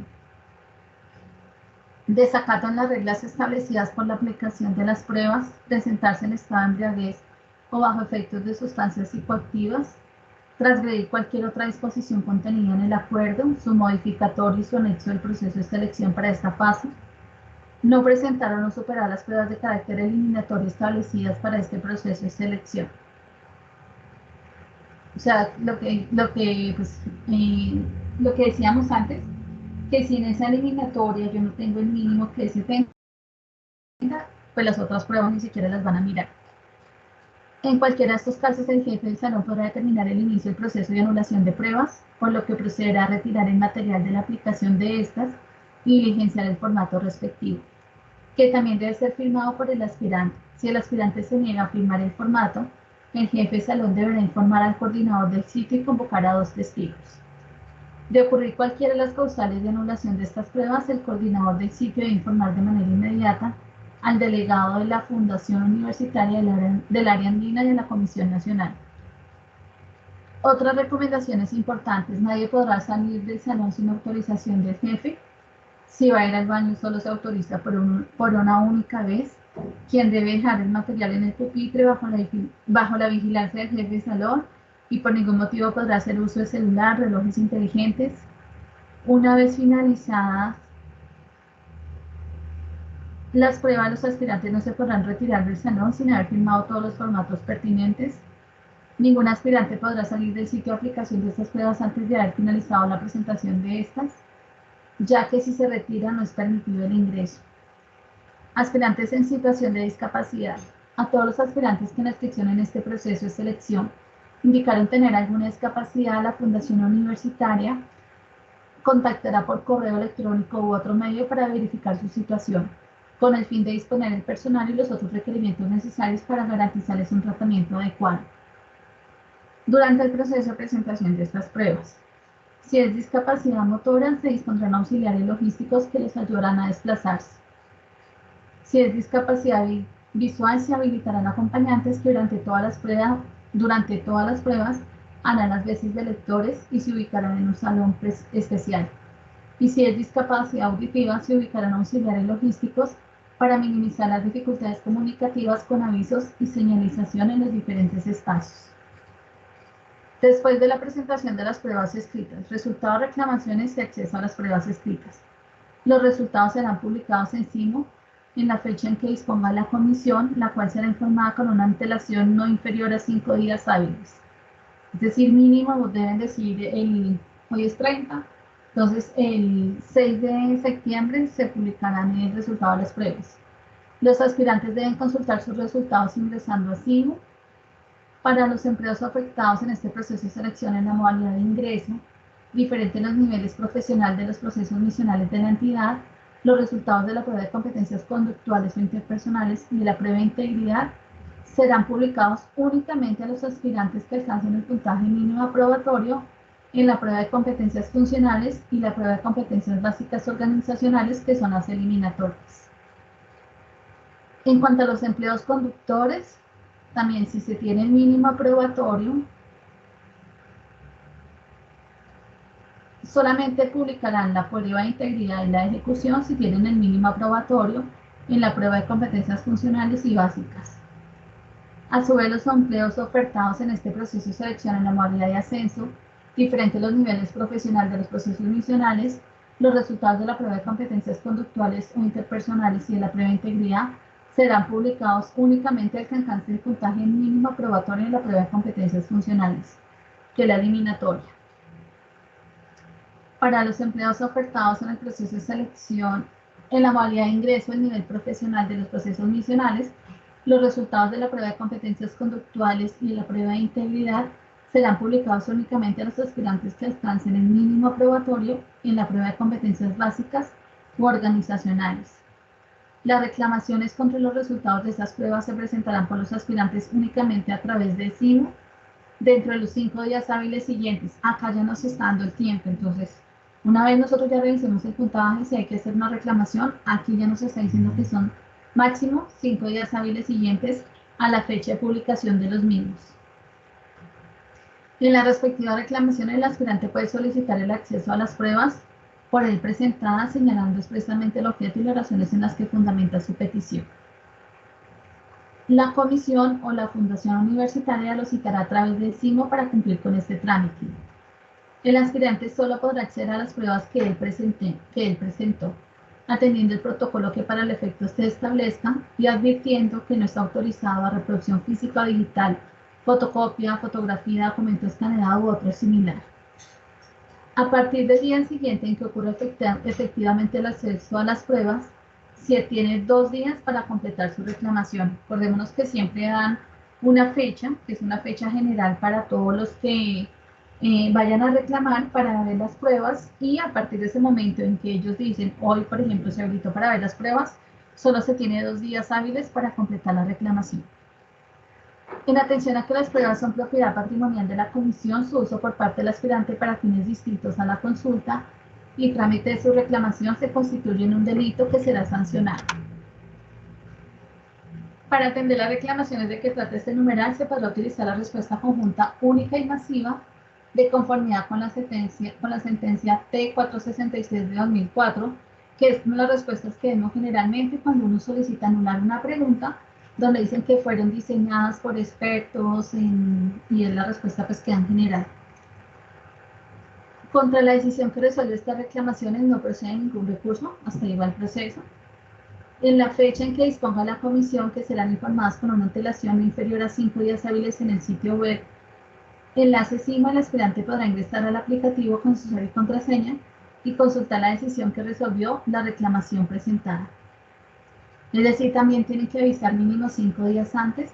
Desacato en las reglas establecidas por la aplicación de las pruebas, presentarse en estado de embriaguez o bajo efectos de sustancias psicoactivas, transgredir cualquier otra disposición contenida en el acuerdo, su modificatorio y su anexo del proceso de selección para esta fase, no presentar o no superar las pruebas de carácter eliminatorio establecidas para este proceso de selección. O sea, lo que decíamos antes, que si en esa eliminatoria yo no tengo el mínimo que se tenga, pues las otras pruebas ni siquiera las van a mirar. En cualquiera de estos casos, el jefe del salón podrá determinar el inicio del proceso de anulación de pruebas, por lo que procederá a retirar el material de la aplicación de estas y diligenciar el formato respectivo, que también debe ser firmado por el aspirante. Si el aspirante se niega a firmar el formato, el jefe del salón deberá informar al coordinador del sitio y convocar a 2 testigos. De ocurrir cualquiera de las causales de anulación de estas pruebas, el coordinador del sitio debe informar de manera inmediata al delegado de la Fundación Universitaria del área andina y a la Comisión Nacional. Otras recomendaciones importantes: nadie podrá salir del salón sin autorización del jefe. Si va a ir al baño, solo se autoriza por una única vez. Quien debe dejar el material en el pupitre bajo la vigilancia del jefe de salón, y por ningún motivo podrá hacer uso de celular, relojes inteligentes. Una vez finalizadas las pruebas, los aspirantes no se podrán retirar del salón sin haber firmado todos los formatos pertinentes. Ningún aspirante podrá salir del sitio de aplicación de estas pruebas antes de haber finalizado la presentación de estas, ya que si se retira no es permitido el ingreso. Aspirantes en situación de discapacidad. A todos los aspirantes que en la inscripción en este proceso de selección indicaron tener alguna discapacidad, la Fundación Universitaria contactará por correo electrónico u otro medio para verificar su situación, con el fin de disponer del personal y los otros requerimientos necesarios para garantizarles un tratamiento adecuado durante el proceso de presentación de estas pruebas. Si es discapacidad motora, se dispondrán auxiliares logísticos que les ayudarán a desplazarse. Si es discapacidad visual, se habilitarán acompañantes que durante todas las pruebas harán las veces de lectores y se ubicarán en un salón especial. Y si es discapacidad auditiva, se ubicarán auxiliares logísticos para minimizar las dificultades comunicativas con avisos y señalización en los diferentes espacios. Después de la presentación de las pruebas escritas, resultados, reclamaciones y acceso a las pruebas escritas. Los resultados serán publicados en CIMO en la fecha en que disponga la comisión, la cual será informada con una antelación no inferior a 5 días hábiles. Es decir, mínimo deben decir hoy es 30, entonces el 6 de septiembre se publicarán el resultado de las pruebas. Los aspirantes deben consultar sus resultados ingresando a CIMO. Para los empleados afectados en este proceso de selección en la modalidad de ingreso, diferente en los niveles profesionales de los procesos misionales de la entidad, los resultados de la prueba de competencias conductuales o interpersonales y de la prueba de integridad serán publicados únicamente a los aspirantes que alcancen el puntaje mínimo aprobatorio en la prueba de competencias funcionales y la prueba de competencias básicas organizacionales, que son las eliminatorias. En cuanto a los empleados conductores, también, si se tiene el mínimo aprobatorio, solamente publicarán la prueba de integridad y la ejecución si tienen el mínimo aprobatorio en la prueba de competencias funcionales y básicas. A su vez, los empleos ofertados en este proceso de selección en la modalidad de ascenso, diferente en los niveles profesionales de los procesos misionales, los resultados de la prueba de competencias conductuales o interpersonales y de la prueba de integridad serán publicados únicamente al que alcance el puntaje mínimo aprobatorio en la prueba de competencias funcionales, que es la eliminatoria. Para los empleados ofertados en el proceso de selección en la modalidad de ingreso al nivel profesional de los procesos misionales, los resultados de la prueba de competencias conductuales y de la prueba de integridad serán publicados únicamente a los aspirantes que alcancen el mínimo aprobatorio en la prueba de competencias básicas u organizacionales. Las reclamaciones contra los resultados de estas pruebas se presentarán por los aspirantes únicamente a través de CIMO dentro de los 5 días hábiles siguientes. Acá ya nos está dando el tiempo, entonces una vez nosotros ya revisemos el puntaje, si hay que hacer una reclamación, aquí ya nos está diciendo que son máximo 5 días hábiles siguientes a la fecha de publicación de los mismos. En la respectiva reclamación, el aspirante puede solicitar el acceso a las pruebas por él presentada, señalando expresamente el objeto y las razones en las que fundamenta su petición. La comisión o la fundación universitaria lo citará a través del CIMO para cumplir con este trámite. El aspirante solo podrá acceder a las pruebas que él presentó, atendiendo el protocolo que para el efecto se establezca y advirtiendo que no está autorizado a reproducción física o digital, fotocopia, fotografía, documento escaneado u otro similar. A partir del día siguiente en que ocurra efectivamente el acceso a las pruebas, se tiene 2 días para completar su reclamación. Acordémonos que siempre dan una fecha, que es una fecha general para todos los que vayan a reclamar para ver las pruebas, y a partir de ese momento en que ellos dicen, hoy por ejemplo se habilitó para ver las pruebas, solo se tiene 2 días hábiles para completar la reclamación. En atención a que las pruebas son propiedad patrimonial de la comisión, su uso por parte del aspirante para fines distintos a la consulta y trámite de su reclamación se constituye en un delito que será sancionado. Para atender las reclamaciones de que trata este numeral, se podrá utilizar la respuesta conjunta única y masiva de conformidad con la sentencia T466 de 2004, que es una de las respuestas que vemos generalmente cuando uno solicita anular una pregunta, donde dicen que fueron diseñadas por expertos y es la respuesta pues que dan general. Contra la decisión que resuelve estas reclamaciones no procede ningún recurso, hasta ahí va el proceso. En la fecha en que disponga la comisión, que serán informadas con una antelación no inferior a 5 días hábiles en el sitio web, enlace CIMA, el aspirante podrá ingresar al aplicativo con su usuario y contraseña y consultar la decisión que resolvió la reclamación presentada. Es decir, también tienen que avisar mínimo 5 días antes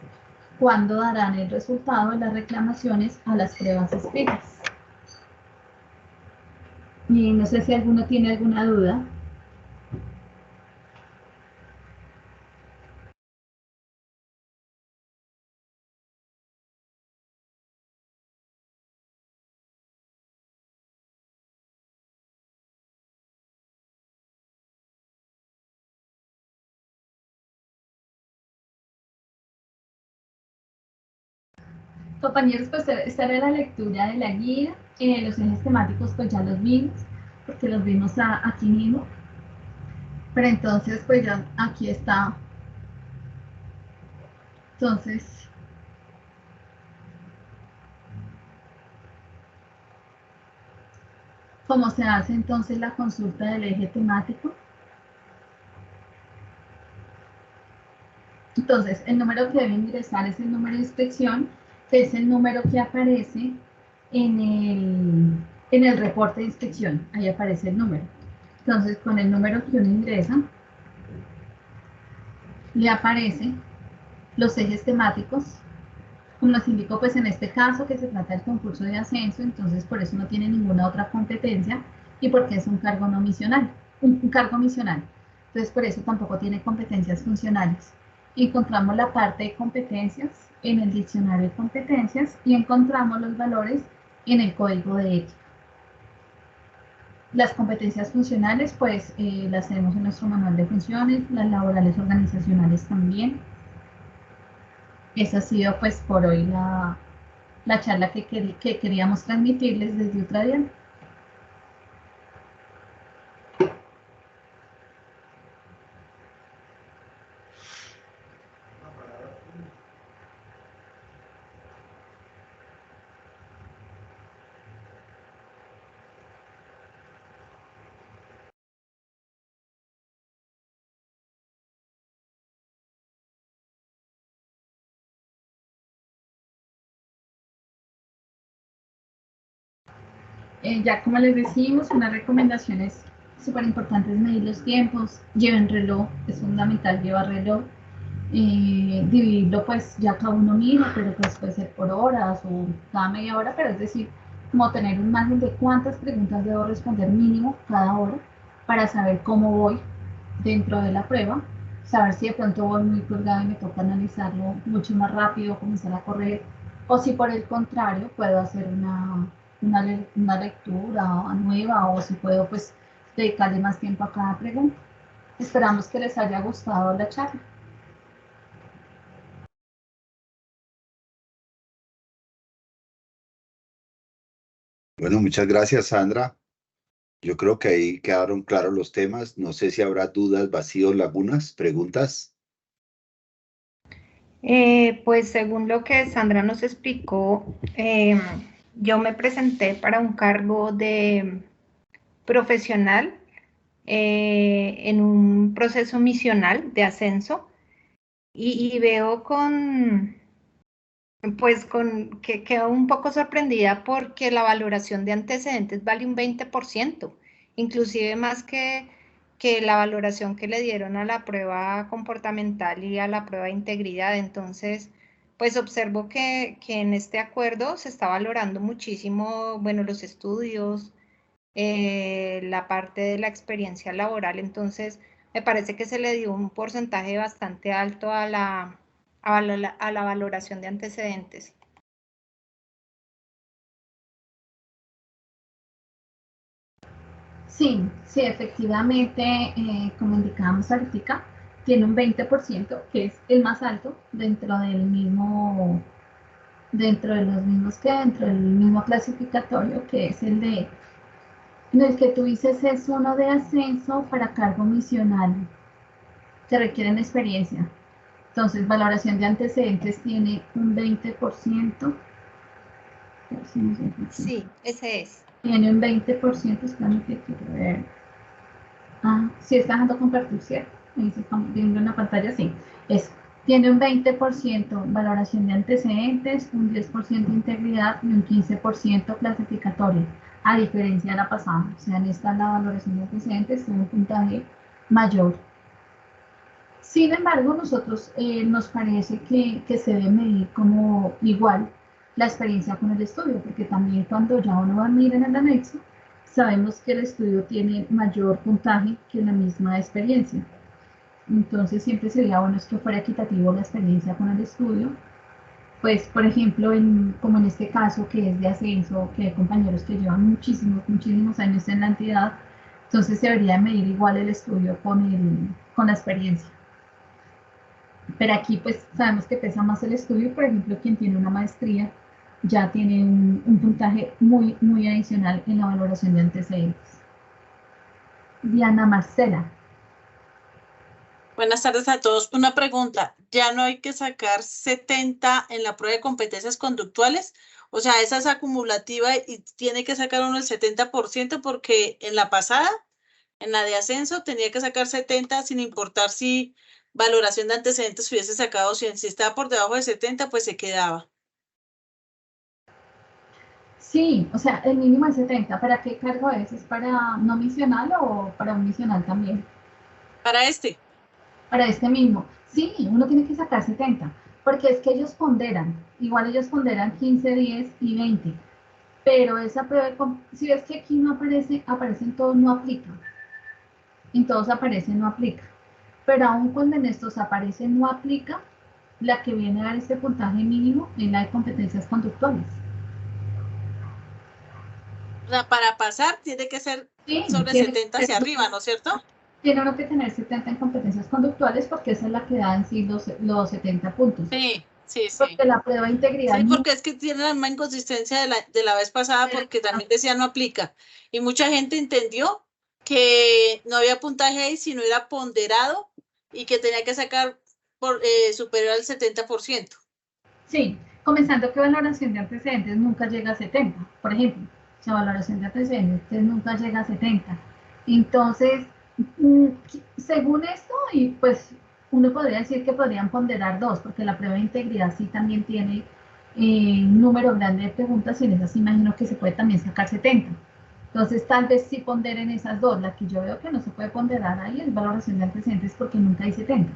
cuando darán el resultado de las reclamaciones a las pruebas escritas. Y no sé si alguno tiene alguna duda. Compañeros, pues esta era la lectura de la guía. Los ejes temáticos pues ya los vimos, porque los vimos aquí mismo. Pero entonces pues ya aquí está. Entonces, ¿cómo se hace entonces la consulta del eje temático? Entonces, el número que debe ingresar es el número de inspección, que es el número que aparece en el reporte de inspección. Ahí aparece el número. Entonces, con el número que uno ingresa, le aparecen los ejes temáticos. Como nos indicó, pues en este caso que se trata del concurso de ascenso, entonces por eso no tiene ninguna otra competencia y porque es un cargo no misional, un cargo misional. Entonces por eso tampoco tiene competencias funcionales. Encontramos la parte de competencias en el diccionario de competencias y encontramos los valores en el código de ética. Las competencias funcionales, pues las tenemos en nuestro manual de funciones, las laborales organizacionales también. Esa ha sido pues por hoy la charla que queríamos transmitirles desde Ultradiana. Ya como les decimos, una recomendación es súper importante es medir los tiempos, lleven reloj, es fundamental llevar reloj, dividirlo pues ya cada uno mira, pero pues puede ser por horas o cada media hora, pero es decir, como tener un margen de cuántas preguntas debo responder mínimo cada hora para saber cómo voy dentro de la prueba, saber si de pronto voy muy colgado y me toca analizarlo mucho más rápido, comenzar a correr, o si por el contrario puedo hacer una lectura nueva o si puedo pues dedicarle más tiempo a cada pregunta. Esperamos que les haya gustado la charla. Bueno, muchas gracias, Sandra. Yo creo que ahí quedaron claros los temas. No sé si habrá dudas, vacíos, lagunas, preguntas. Pues según lo que Sandra nos explicó, yo me presenté para un cargo de profesional en un proceso misional de ascenso y veo que quedo un poco sorprendida porque la valoración de antecedentes vale un 20%, inclusive más que la valoración que le dieron a la prueba comportamental y a la prueba de integridad. Entonces, pues observo que en este acuerdo se está valorando muchísimo, bueno, los estudios, la parte de la experiencia laboral. Entonces, me parece que se le dio un porcentaje bastante alto a la a la valoración de antecedentes. Sí, sí, efectivamente, como indicábamos ahorita, tiene un 20%, que es el más alto dentro de los mismos dentro del mismo clasificatorio, que es el de, en el que tú dices es uno de ascenso para cargo misional, que requieren experiencia. Entonces, valoración de antecedentes tiene un 20%. Sí, ese es. Tiene un 20%, espérame que quiero ver. Ah, sí, está dejando compartir, ¿cierto? Me dice, estamos viendo en la pantalla, sí. Tiene un 20% valoración de antecedentes, un 10% integridad y un 15% clasificatoria, a diferencia de la pasada. O sea, en esta la valoración de antecedentes tiene un puntaje mayor. Sin embargo, nosotros nos parece que se debe medir como igual la experiencia con el estudio, porque también cuando ya uno va a mirar en el anexo, sabemos que el estudio tiene mayor puntaje que la misma experiencia. Entonces siempre sería bueno que fuera equitativo la experiencia con el estudio. Pues, por ejemplo, como en este caso que es de ascenso, que hay compañeros que llevan muchísimos años en la entidad, entonces se debería medir igual el estudio con la experiencia. Pero aquí pues sabemos que pesa más el estudio. Por ejemplo, quien tiene una maestría ya tiene un puntaje muy adicional en la valoración de antecedentes. Diana Marcela. Buenas tardes a todos. Una pregunta, ¿ya no hay que sacar 70 en la prueba de competencias conductuales? O sea, esa es acumulativa y tiene que sacar uno el 70% porque en la pasada, en la de ascenso, tenía que sacar 70 sin importar si valoración de antecedentes hubiese sacado 100. Si estaba por debajo de 70, pues se quedaba. Sí, o sea, el mínimo es 70. ¿Para qué cargo es? ¿Es para no misional o para un misional también? Para este. Para este mismo. Sí, uno tiene que sacar 70, porque es que ellos ponderan. Igual ellos ponderan 15, 10 y 20. Pero esa prueba, si ves que aquí no aparece, aparecen todos no aplica. En todos aparece no aplica. Pero aún cuando en estos aparece no aplica, la que viene a dar este puntaje mínimo es la de competencias conductuales. O sea, para pasar tiene que ser Sí, sobre 70 hacia arriba, ¿no es cierto? Tiene uno que tener 70 en competencias conductuales porque esa es la que da en sí los 70 puntos. Sí, sí, sí. Porque la prueba de integridad... Sí, porque es que tiene la misma inconsistencia de la vez pasada porque también decía no aplica. Y mucha gente entendió que no había puntaje ahí, sino era ponderado y que tenía que sacar superior al 70%. Sí, comenzando que valoración de antecedentes nunca llega a 70, por ejemplo. O sea, valoración de antecedentes nunca llega a 70. Entonces, según esto, y pues uno podría decir que podrían ponderar dos, porque la prueba de integridad sí también tiene un número grande de preguntas y en esas imagino que se puede también sacar 70. Entonces, tal vez sí ponderen esas dos. La que yo veo que no se puede ponderar ahí es valoración de antecedentes porque nunca hay 70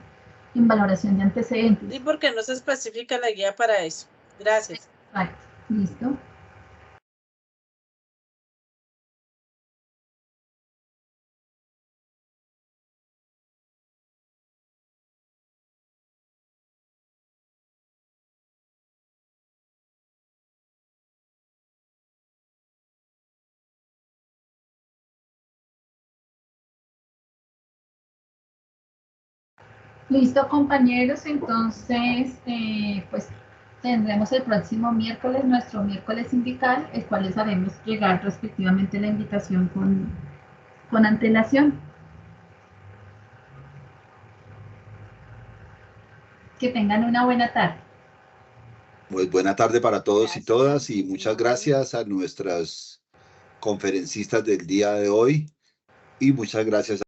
en valoración de antecedentes. Sí, porque no se especifica la guía para eso. Gracias. Exacto, listo. Listo, compañeros, entonces, pues tendremos el próximo miércoles nuestro miércoles sindical, el cual les haremos llegar respectivamente la invitación con antelación. Que tengan una buena tarde. Pues buena tarde para todos y todas y Gracias. muchas gracias a nuestras conferencistas del día de hoy y muchas gracias